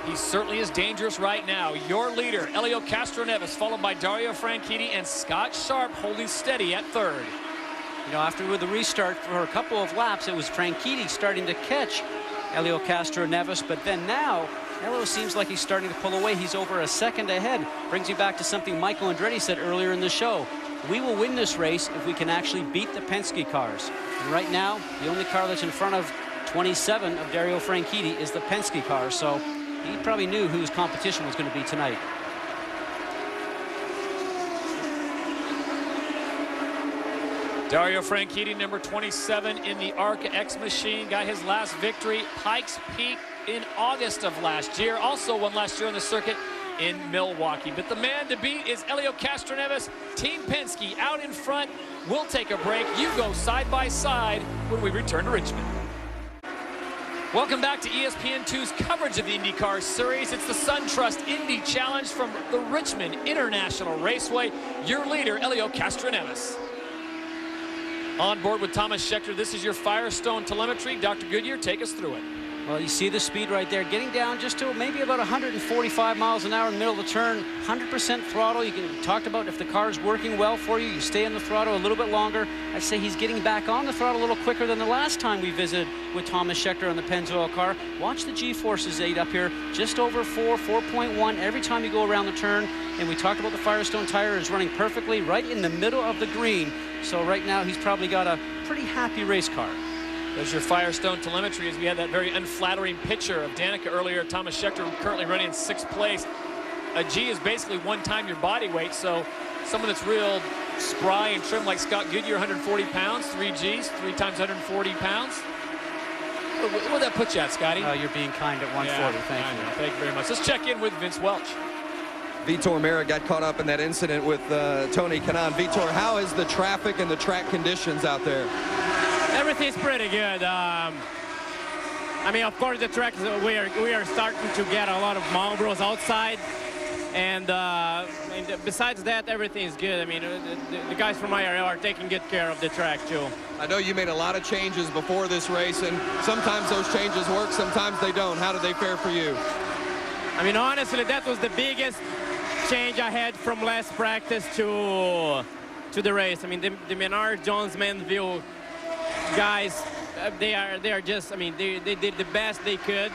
he certainly is dangerous right now. Your leader, Helio Castroneves, followed by Dario Franchitti and Scott Sharp holding steady at 3rd. You know, after the restart for a couple of laps, it was Franchitti starting to catch Helio Castroneves, but then now, Helio seems like he's starting to pull away. He's over a second ahead. Brings you back to something Michael Andretti said earlier in the show. We will win this race if we can actually beat the Penske cars. And right now, the only car that's in front of 27 of Dario Franchitti is the Penske car, so he probably knew who his competition was going to be tonight. Dario Franchitti, number 27 in the ARCA X machine, got his last victory, Pikes Peak, in August of last year. Also won last year on the circuit in Milwaukee. But the man to beat is Helio Castroneves. Team Penske out in front. We'll take a break. You go side by side when we return to Richmond. Welcome back to ESPN2's coverage of the IndyCar Series. It's the SunTrust Indy Challenge from the Richmond International Raceway. Your leader, Helio Castroneves. On board with Thomas Scheckter, this is your Firestone telemetry. Dr. Goodyear, take us through it. Well, you see the speed right there, getting down just to maybe about 145 miles an hour in the middle of the turn. 100% throttle. You talked about if the car is working well for you, you stay on the throttle a little bit longer. I'd say he's getting back on the throttle a little quicker than the last time we visited with Thomas Scheckter on the Pennzoil car. Watch the G-forces 8 up here, just over 4.1 every time you go around the turn. And we talked about the Firestone tire is running perfectly right in the middle of the green. So right now he's probably got a pretty happy race car. There's your Firestone telemetry as we had that very unflattering picture of Danica earlier. Thomas Scheckter currently running in 6th place. A G is basically 1 time your body weight, so someone that's real spry and trim like Scott Goodyear, 140 pounds, 3 Gs, 3 times 140 pounds. What would that put you at, Scotty? You're being kind at 140. Thank you. Thank you very much. Let's check in with Vince Welch. Vitor Meira got caught up in that incident with Tony Kanaan. Vitor, how is the traffic and the track conditions out there? Everything's pretty good. I mean, of course, the track, we are starting to get a lot of Marlboros outside. And besides that, everything is good. I mean, the guys from IRL are taking good care of the track, too. I know you made a lot of changes before this race, and sometimes those changes work, sometimes they don't. How did they fare for you? I mean, honestly, that was the biggest change I had from last practice to the race. I mean, the Menard, Jones, Manville guys, they are just, I mean, they did the best they could,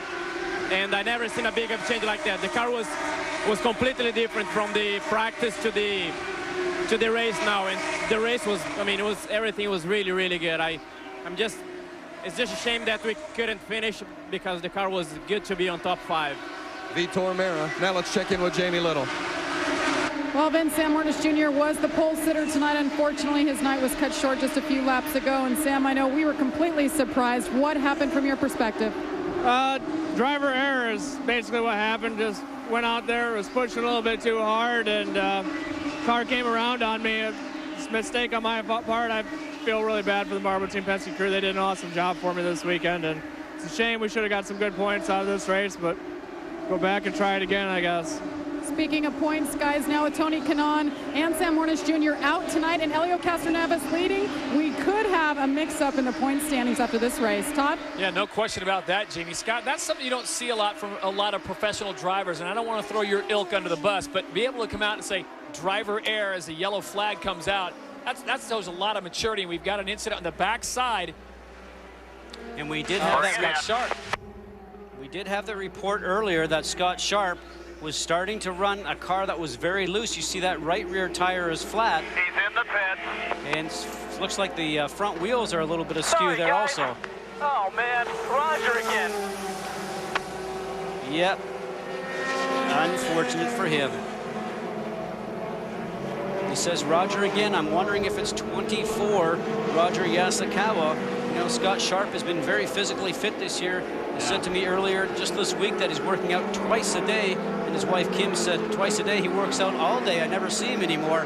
and I never seen a big of change like that. The car was completely different from the practice to the race now, and the race was, I mean, everything was really, really good. It's just a shame that we couldn't finish because the car was good to be on top 5. Vitor Meira. Now let's check in with Jamie Little. Well, Vince, Sam Hornish Jr. was the pole sitter tonight. Unfortunately, his night was cut short just a few laps ago. And Sam, I know we were completely surprised. What happened from your perspective? Driver error is basically what happened. Just went out there, was pushing a little bit too hard, and car came around on me. It's a mistake on my part. I feel really bad for the Marlboro Team Penske crew. They did an awesome job for me this weekend, and it's a shame we should have got some good points out of this race, but go back and try it again, I guess. Speaking of points, guys, now with Tony Kanaan and Sam Hornish Jr. out tonight and Helio Castroneves leading, we could have a mix-up in the point standings after this race. Todd? Yeah, no question about that, Jamie. Scott, that's something you don't see a lot from a lot of professional drivers, and I don't want to throw your ilk under the bus, but be able to come out and say driver error as the yellow flag comes out, that shows a lot of maturity, and we've got an incident on the backside. And we did have that Scott Sharp. We did have the report earlier that Scott Sharp was starting to run a car that was very loose. You see that right rear tire is flat. He's in the pit. And looks like the front wheels are a little bit askew there guys. also. Oh, man. Roger again. Yep. Unfortunate for him. He says, Roger again. I'm wondering if it's 24, Roger Yasukawa. You know, Scott Sharp has been very physically fit this year. He said to me earlier just this week that he's working out twice a day. And his wife Kim said twice a day he works out all day. I never see him anymore.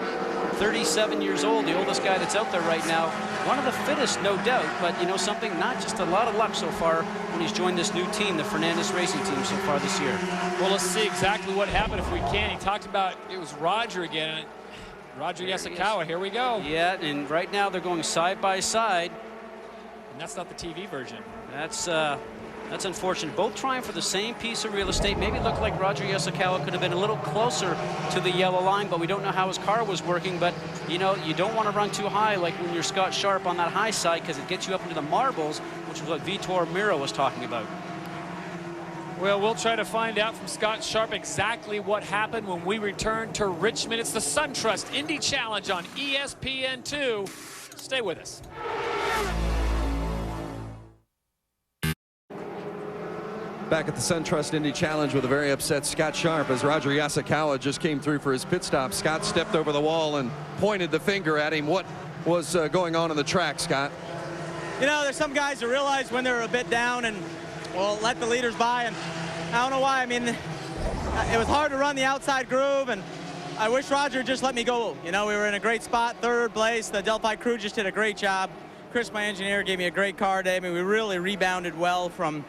37 years old, the oldest guy that's out there right now. One of the fittest, no doubt, but you know something, not just a lot of luck so far when he's joined this new team, the Fernandez Racing Team, so far this year. Well, let's see exactly what happened if we can. He talked about it was Roger again. Roger Yasukawa, here we go. Yeah, and right now they're going side by side. And that's not the TV version. That's unfortunate. Both trying for the same piece of real estate. Maybe it looked like Roger Yasukawa could have been a little closer to the yellow line, but we don't know how his car was working. But, you know, you don't want to run too high like when you're Scott Sharp on that high side because it gets you up into the marbles, which is what Vitor Meira was talking about. Well, we'll try to find out from Scott Sharp exactly what happened when we return to Richmond. It's the SunTrust Indy Challenge on ESPN2. Stay with us. Back at the SunTrust Indy Challenge with a very upset Scott Sharp as Roger Yasukawa just came through for his pit stop. Scott stepped over the wall and pointed the finger at him. What was going on the track, Scott? You know, there's some guys who realize when they're a bit down and will let the leaders by, and I don't know why. I mean, it was hard to run the outside groove, and I wish Roger just let me go. You know, we were in a great spot, 3rd place. The Delphi crew just did a great job. Chris, my engineer, gave me a great car today. I mean, we really rebounded well from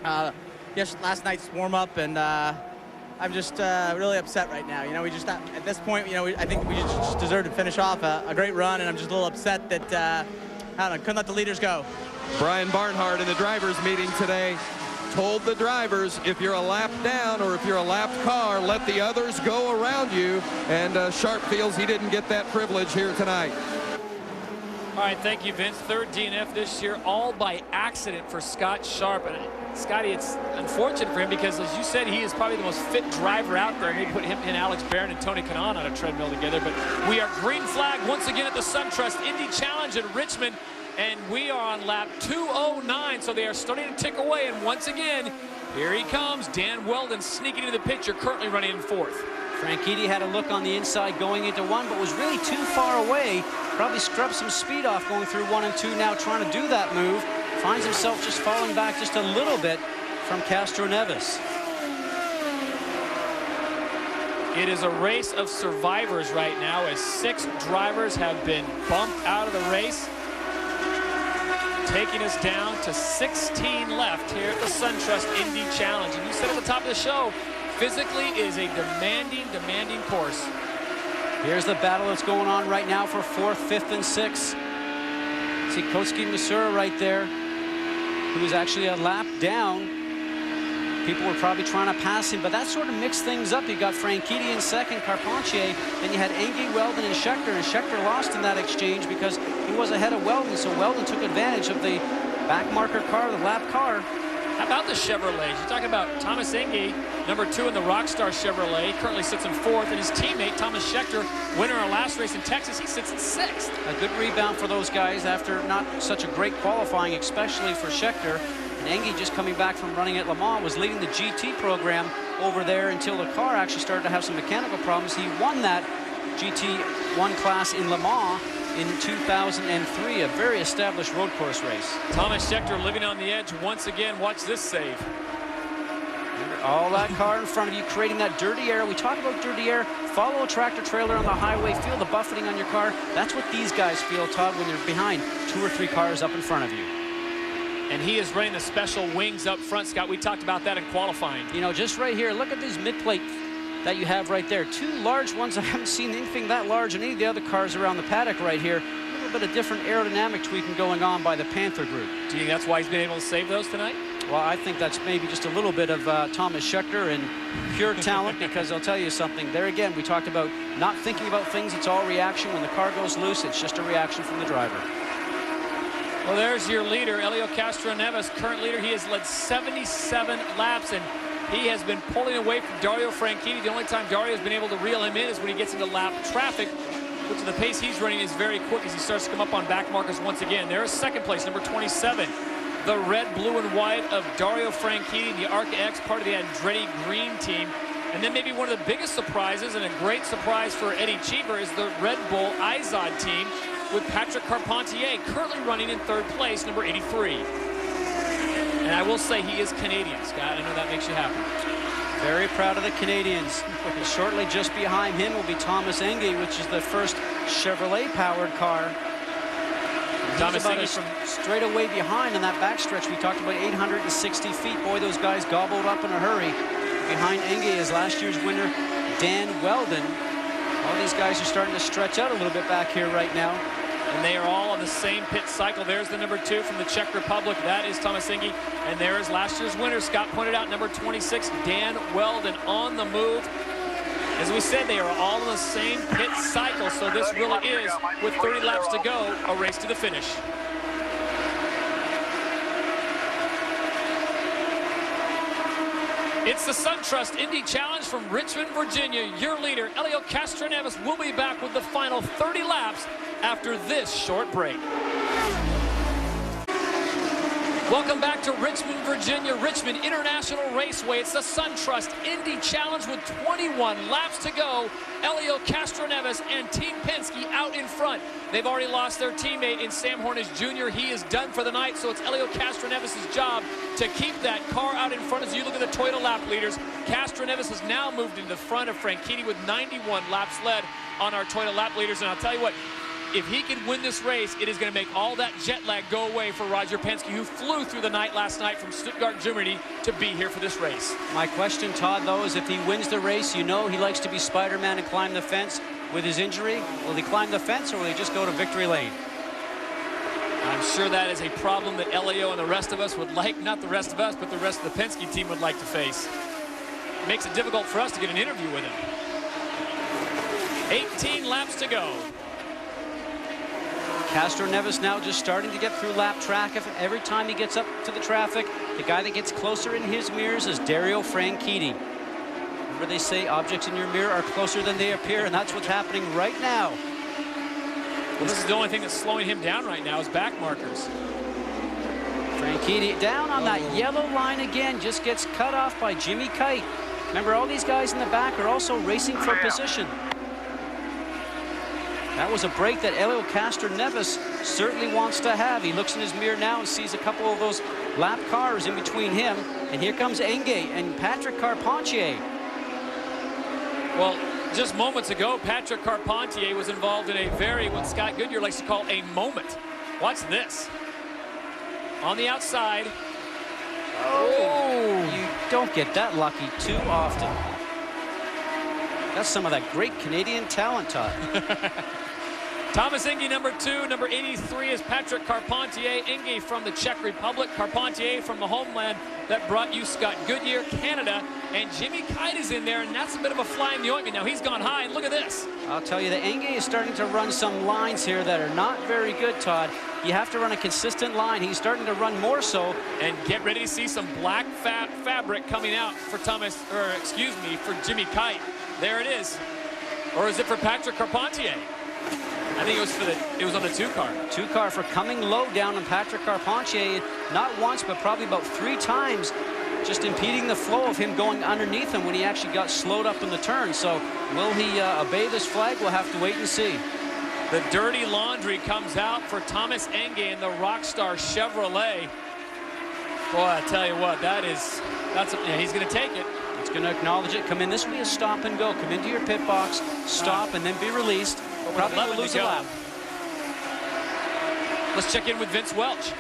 last night's warm-up, and I'm just really upset right now. You know, we just at this point, you know, I think we just deserve to finish off a great run, and I'm just a little upset that I don't know, couldn't let the leaders go. Brian Barnhart in the drivers' meeting today told the drivers, if you're a lap down or if you're a lapped car, let the others go around you. And Sharp feels he didn't get that privilege here tonight. All right, thank you, Vince. Third DNF this year, all by accident for Scott Sharp. And Scotty, it's unfortunate for him because, as you said, he is probably the most fit driver out there. Maybe put him and Alex Barron and Tony Kanaan on a treadmill together. But we are green flag once again at the SunTrust Indy Challenge at Richmond. And we are on lap 209, so they are starting to tick away. And once again, here he comes. Dan Weldon sneaking into the picture, currently running in fourth. Franchitti had a look on the inside going into one, but was really too far away. Probably scrubbed some speed off going through 1 and 2, now trying to do that move. Finds himself just falling back just a little bit from Castro Neves. It is a race of survivors right now as 6 drivers have been bumped out of the race, taking us down to 16 left here at the SunTrust Indy Challenge. And you said at the top of the show, physically it is a demanding course. Here's the battle that's going on right now for 4th, 5th, and 6th. See Kotsky Masura right there, who's actually a lap down. People were probably trying to pass him, but that sort of mixed things up. You got Franchitti in second, Carpentier, then you had Engie, Weldon, and Scheckter lost in that exchange because he was ahead of Weldon, so Weldon took advantage of the back marker car, the lap car. How about the Chevrolets? You're talking about Thomas Engie, number 2 in the Rockstar Chevrolet. He currently sits in 4th, and his teammate, Thomas Scheckter, winner our last race in Texas, he sits in 6th. A good rebound for those guys after not such a great qualifying, especially for Scheckter. And Engie, just coming back from running at Le Mans, was leading the GT program over there until the car actually started to have some mechanical problems. He won that GT1 class in Le Mans in 2003, a very established road course race. Thomas Scheckter living on the edge once again. Watch this save. All that car in front of you, creating that dirty air. We talk about dirty air. Follow a tractor trailer on the highway. Feel the buffeting on your car. That's what these guys feel, Todd, when they're behind 2 or 3 cars up in front of you. And he is running the special wings up front, Scott. We talked about that in qualifying. You know, just right here, look at these mid-plate that you have right there. 2 large ones. I haven't seen anything that large in any of the other cars around the paddock right here. A little bit of different aerodynamic tweaking going on by the Panther group. Do you think that's why he's been able to save those tonight? Well, I think that's maybe just a little bit of Thomas Scheckter and pure talent, because I'll tell you something. There again, we talked about not thinking about things. It's all reaction. When the car goes loose, it's just a reaction from the driver. Well, there's your leader, Helio Castroneves, current leader. He has led 77 laps, and he has been pulling away from Dario Franchitti. The only time Dario has been able to reel him in is when he gets into lap traffic, which at the pace he's running is very quick as he starts to come up on back markers once again. There's second place, number 27. The red, blue, and white of Dario Franchitti, the Arca X, part of the Andretti Green team. And then maybe one of the biggest surprises, and a great surprise for Eddie Cheever, is the Red Bull Izod team with Patrick Carpentier currently running in 3rd place, number 83. And I will say he is Canadian, Scott. I know that makes you happy. Very proud of the Canadians. And shortly just behind him will be Thomas Engie, which is the first Chevrolet-powered car. Thomas Engie from straight away behind in that backstretch. We talked about 860 feet. Boy, those guys gobbled up in a hurry. Behind Engie is last year's winner, Dan Weldon. All these guys are starting to stretch out a little bit back here right now. And they are all on the same pit cycle. There's the number 2 from the Czech Republic. That is Thomas Engie. And there is last year's winner. Scott pointed out number 26, Dan Weldon, on the move. As we said, they are all in the same pit cycle. So this really is, with 30 laps to go, a race to the finish. It's the SunTrust Indy Challenge from Richmond, Virginia. Your leader, Helio Castroneves, will be back with the final 30 laps after this short break. Welcome back to Richmond, Virginia, Richmond International Raceway. It's the SunTrust Indy Challenge with 21 laps to go. Helio Castroneves and Team Penske out in front. They've already lost their teammate in Sam Hornish Jr. He is done for the night, so it's Helio Castroneves' job to keep that car out in front. As you look at the Toyota lap leaders, Castroneves has now moved into the front of Franchitti with 91 laps led on our Toyota lap leaders. And I'll tell you what, if he can win this race, it is going to make all that jet lag go away for Roger Penske, who flew through the night last night from Stuttgart, Germany, to be here for this race. My question, Todd, though, is if he wins the race, you know he likes to be Spider-Man and climb the fence. With his injury, will he climb the fence or will he just go to victory lane? I'm sure that is a problem that Elio and the rest of us would like, not the rest of us, but the rest of the Penske team would like to face. It makes it difficult for us to get an interview with him. 18 laps to go. Castro Neves now just starting to get through lap track. Every time he gets up to the traffic, the guy that gets closer in his mirrors is Dario Franchitti. Remember they say objects in your mirror are closer than they appear, and that's what's happening right now. Well, this is the only thing that's slowing him down right now is back markers. Franchitti down on that yellow line again, just gets cut off by Jimmy Kite. Remember, all these guys in the back are also racing for position. That was a break that Elio Castro Neves certainly wants to have. He looks in his mirror now and sees a couple of those lap cars in between him. And here comes Enge and Patrick Carpentier. Well, just moments ago, Patrick Carpentier was involved in a what Scott Goodyear likes to call a moment. Watch this. On the outside. Oh, you don't get that lucky too often. That's some of that great Canadian talent, Todd. Thomas Enge, number 2. Number 83 is Patrick Carpentier. Enge from the Czech Republic. Carpentier from the homeland that brought you Scott Goodyear, Canada. And Jimmy Kite is in there, and that's a bit of a fly in the ointment. Now he's gone high, and look at this. I'll tell you that Enge is starting to run some lines here that are not very good, Todd. You have to run a consistent line. He's starting to run more so. And get ready to see some black fabric coming out for for Jimmy Kite. There it is. Or is it for Patrick Carpentier? I think it was on the 2-car. 2-car for coming low down on Patrick Carpentier, not once, but probably about 3 times, just impeding the flow of him going underneath him when he actually got slowed up in the turn. So will he obey this flag? We'll have to wait and see. The dirty laundry comes out for Thomas Enge in the Rockstar Chevrolet. Boy, I tell you what, he's going to take it. It's going to acknowledge it. Come in. This will be a stop and go. Come into your pit box, stop, and then be released. Probably will lose a lap. Let's check in with Vince Welch.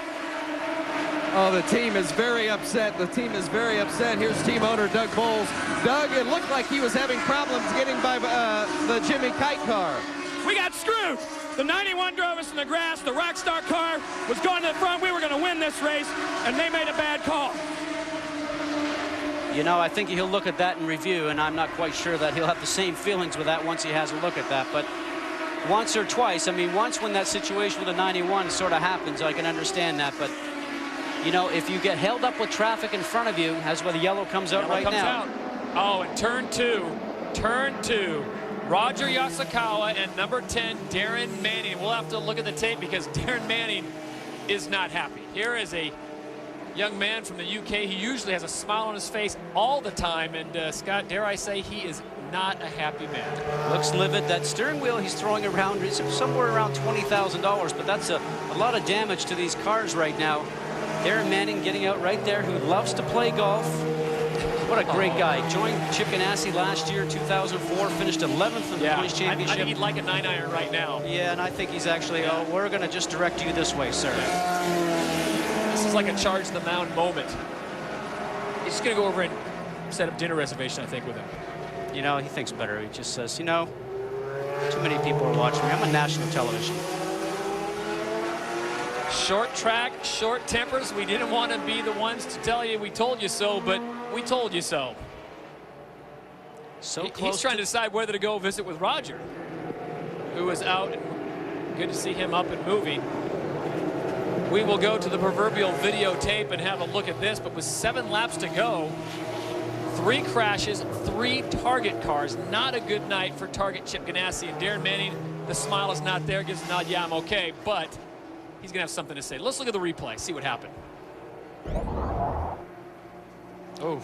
Oh, the team is very upset. The team is very upset. Here's team owner Doug Bowles. Doug, it looked like he was having problems getting by the Jimmy Kite car. We got screwed. The 91 drove us in the grass. The Rockstar car was going to the front. We were going to win this race, and they made a bad call. You know, I think he'll look at that in review, and I'm not quite sure that he'll have the same feelings with that once he has a look at that. But once or twice, I mean, once when that situation with the 91 sort of happens, I can understand that. But, you know, if you get held up with traffic in front of you, that's where the yellow comes out right now. Oh, and turn two. Roger Yasukawa and number 10, Darren Manning. We'll have to look at the tape because Darren Manning is not happy. Here is a young man from the UK. He usually has a smile on his face all the time. And Scott, dare I say, he is not a happy man. Looks livid. That steering wheel he's throwing around is somewhere around $20,000, but that's a lot of damage to these cars right now. Darren Manning getting out right there, who loves to play golf. What a great guy. Joined Chip Ganassi last year, 2004, finished 11th in the Points Championship. I think he'd like a 9-iron right now. Yeah, and I think he's actually, we're going to just direct you this way, sir. This is like a charge the mound moment. He's just going to go over and set up dinner reservation, I think, with him. You know, he thinks better. He just says, you know, too many people are watching me. I'm on national television. Short track, short tempers. We didn't want to be the ones to tell you we told you so, but we told you so. He's trying to decide whether to go visit with Roger, who is out. And good to see him up and moving. We will go to the proverbial videotape and have a look at this, but with 7 laps to go, 3 crashes, 3 Target cars. Not a good night for Target Chip Ganassi. And Darren Manning, the smile is not there, gives a nod, yeah, I'm okay, but he's going to have something to say. Let's look at the replay, see what happened. Oh,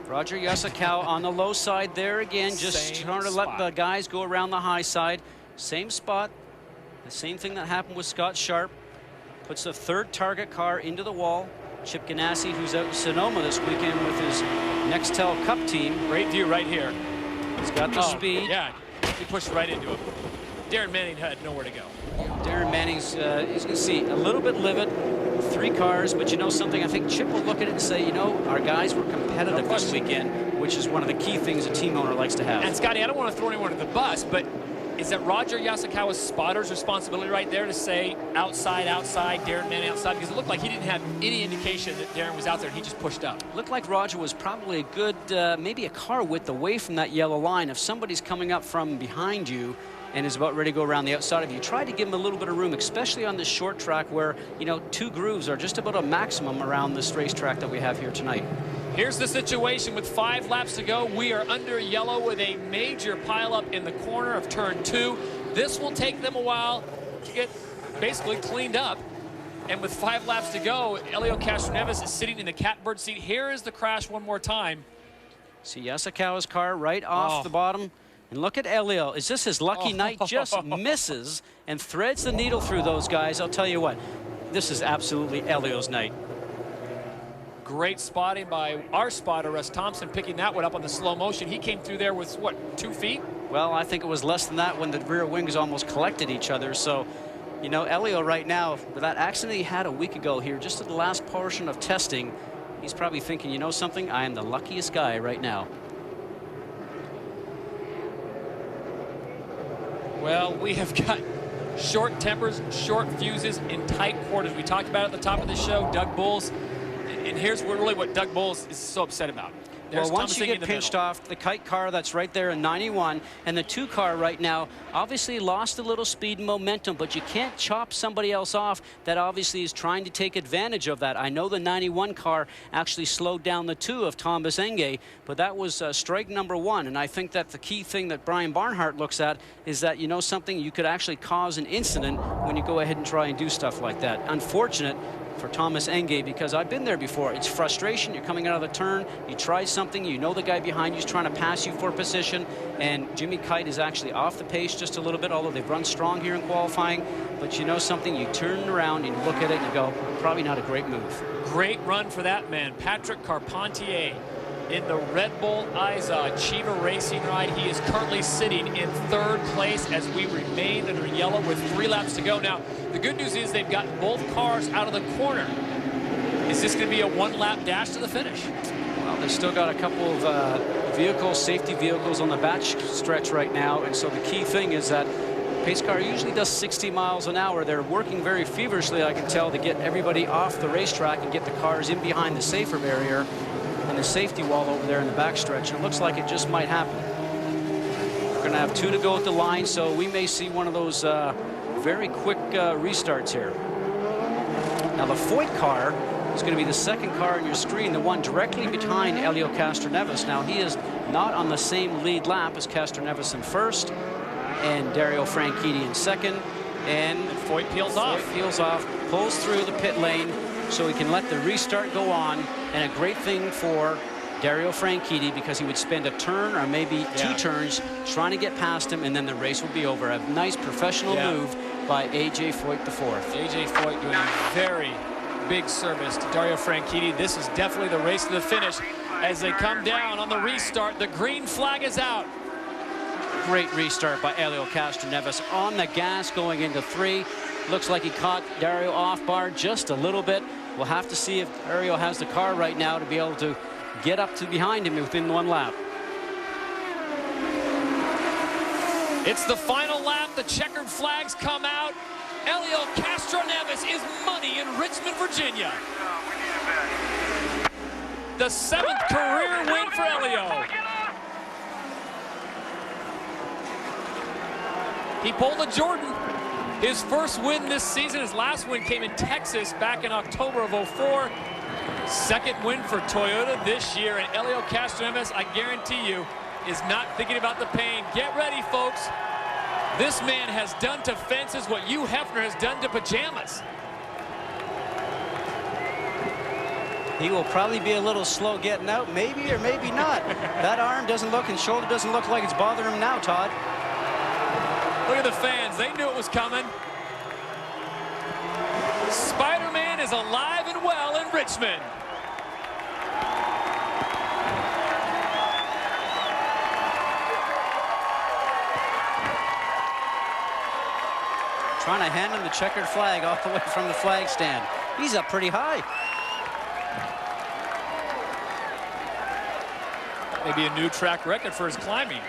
Roger Yasukawa on the low side there again, just trying to let the guys go around the high side. Same spot, the same thing that happened with Scott Sharp. Puts the 3rd Target car into the wall. Chip Ganassi, who's out in Sonoma this weekend with his Nextel Cup team. Great view right here. He's got the speed. Yeah, he pushed right into him. Darren Manning had nowhere to go. standings, as you can see, a little bit livid. 3 cars, but you know something? I think Chip will look at it and say, you know, our guys were competitive this weekend, which is one of the key things a team owner likes to have. And Scotty, I don't want to throw anyone under the bus, but is that Roger Yasukawa's spotter's responsibility right there to say outside, outside, Darren Manning outside? Because it looked like he didn't have any indication that Darren was out there and he just pushed up. Looked like Roger was probably a good, maybe a car width away from that yellow line. If somebody's coming up from behind you and is about ready to go around the outside of you, try to give him a little bit of room, especially on this short track where, you know, 2 grooves are just about a maximum around this racetrack that we have here tonight. Here's the situation with 5 laps to go. We are under yellow with a major pileup in the corner of turn 2. This will take them a while to get basically cleaned up. And with 5 laps to go, Helio Castroneves is sitting in the catbird seat. Here is the crash one more time. See Yasukawa's car right off the bottom. And look at Helio. Is this his lucky night? Just misses and threads the needle through those guys. I'll tell you what, this is absolutely Helio's night. Great spotting by our spotter, Russ Thompson, picking that one up on the slow motion. He came through there with, what, 2 feet? Well, I think it was less than that when the rear wings almost collected each other. So, you know, Helio right now, with that accident he had a week ago here, just at the last portion of testing, he's probably thinking, you know something, I am the luckiest guy right now. Well, we have got short tempers, short fuses in tight quarters. We talked about it at the top of the show, Doug Bulls. And here's really what Doug Bulls is so upset about. There's well, once you get pinched off, the kite car that's right there in 91 and the 2 car right now obviously lost a little speed and momentum, but you can't chop somebody else off that obviously is trying to take advantage of that. I know the 91 car actually slowed down the 2 of Thomas Enge, but that was strike number 1. And I think that the key thing that Brian Barnhart looks at is that, you know something, you could actually cause an incident when you go ahead and try and do stuff like that. Unfortunate for Thomas Enge, because I've been there before. It's frustration. You're coming out of the turn, you try something, you know the guy behind you is trying to pass you for position, and Jimmy Kite is actually off the pace just a little bit, although they've run strong here in qualifying. But you know something, you turn around and you look at it and you go, probably not a great move. Great run for that man, Patrick Carpentier, in the Red Bull Isa Chiva Racing ride. He is currently sitting in 3rd place as we remain under yellow with 3 laps to go. Now, the good news is they've got both cars out of the corner. Is this going to be a 1-lap dash to the finish? Well, they've still got a couple of vehicles, safety vehicles on the back stretch right now, and so the key thing is that pace car usually does 60 miles an hour. They're working very feverishly, I can tell, to get everybody off the racetrack and get the cars in behind the safer barrier and the safety wall over there in the backstretch. It looks like it just might happen. We're going to have 2 to go at the line, so we may see one of those very quick restarts here. Now the Foyt car is going to be the 2nd car on your screen, the one directly behind Helio Castroneves. Now he is not on the same lead lap as Castroneves in 1st and Dario Franchitti in 2nd. And Foyt peels off. Foyt peels off, pulls through the pit lane so he can let the restart go on. And a great thing for Dario Franchitti, because he would spend a turn or maybe 2 turns trying to get past him, and then the race would be over. A nice professional move by A.J. Foyt IV. A.J. Foyt doing a very big service to Dario Franchitti. This is definitely the race to the finish. As they come down on the restart, the green flag is out. Great restart by Helio Castroneves on the gas going into 3. Looks like he caught Dario off bar just a little bit. We'll have to see if Dario has the car right now to be able to get up to behind him within 1 lap. It's the final lap. The checkered flags come out. Helio Castroneves is money in Richmond, Virginia. The 7th career win for Helio. He pulled a Jordan. His first win this season. His last win came in Texas back in October of '04. 2nd win for Toyota this year. And Helio Castroneves, I guarantee you, is not thinking about the pain. Get ready, folks. This man has done to fences what Hugh Hefner has done to pajamas. He will probably be a little slow getting out, maybe or maybe not. That arm doesn't look and shoulder doesn't look like it's bothering him now, Todd. Look at the fans. They knew it was coming. Spider-Man is alive and well in Richmond. Trying to hand him the checkered flag all the way from the flag stand. He's up pretty high. Maybe a new track record for his climbing.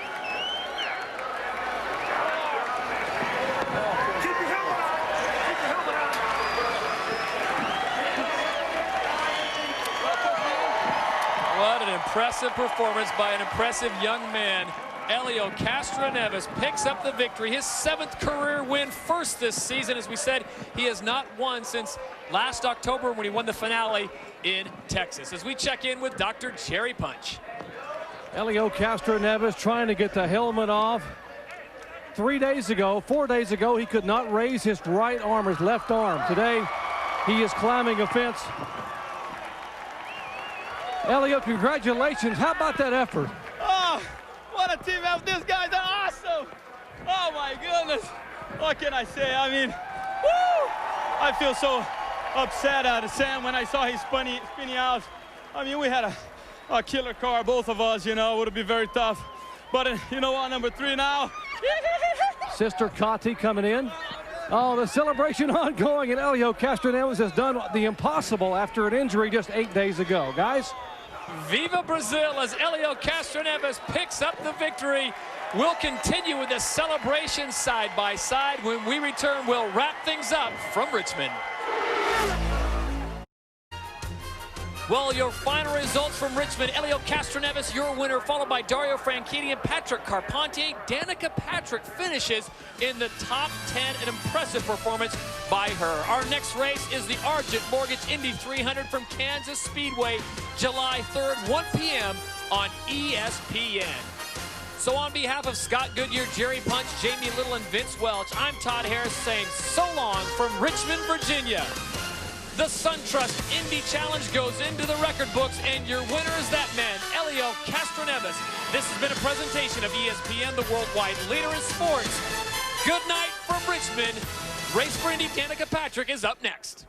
What an impressive performance by an impressive young man. Helio Castroneves picks up the victory, his 7th career win, first this season. As we said, he has not won since last October when he won the finale in Texas. As we check in with Dr. Jerry Punch. Helio Castroneves trying to get the helmet off. 4 days ago, he could not raise his right arm, his left arm. Today, he is climbing a fence. Helio, congratulations. How about that effort? Oh, what a team effort. These guys are awesome. Oh, my goodness. What can I say? I mean, woo! I feel so upset at Sam when I saw him spinning out. I mean, we had a killer car, both of us, you know. It would be very tough. But you know what, number 3 now. Sister Kati coming in. Oh, the celebration ongoing, and Helio Castroneves has done the impossible after an injury just 8 days ago. Guys? Viva Brazil as Helio Castroneves picks up the victory. We'll continue with the celebration side by side. When we return, we'll wrap things up from Richmond. Well, your final results from Richmond: Helio Castroneves, your winner, followed by Dario Franchitti and Patrick Carpentier. Danica Patrick finishes in the top 10, an impressive performance by her. Our next race is the Argent Mortgage Indy 300 from Kansas Speedway, July 3rd, 1 p.m. on ESPN. So on behalf of Scott Goodyear, Jerry Punch, Jamie Little, and Vince Welch, I'm Todd Harris saying so long from Richmond, Virginia. The SunTrust Indy Challenge goes into the record books, and your winner is that man, Helio Castroneves. This has been a presentation of ESPN, the worldwide leader in sports. Good night from Richmond. Race for Indy. Danica Patrick is up next.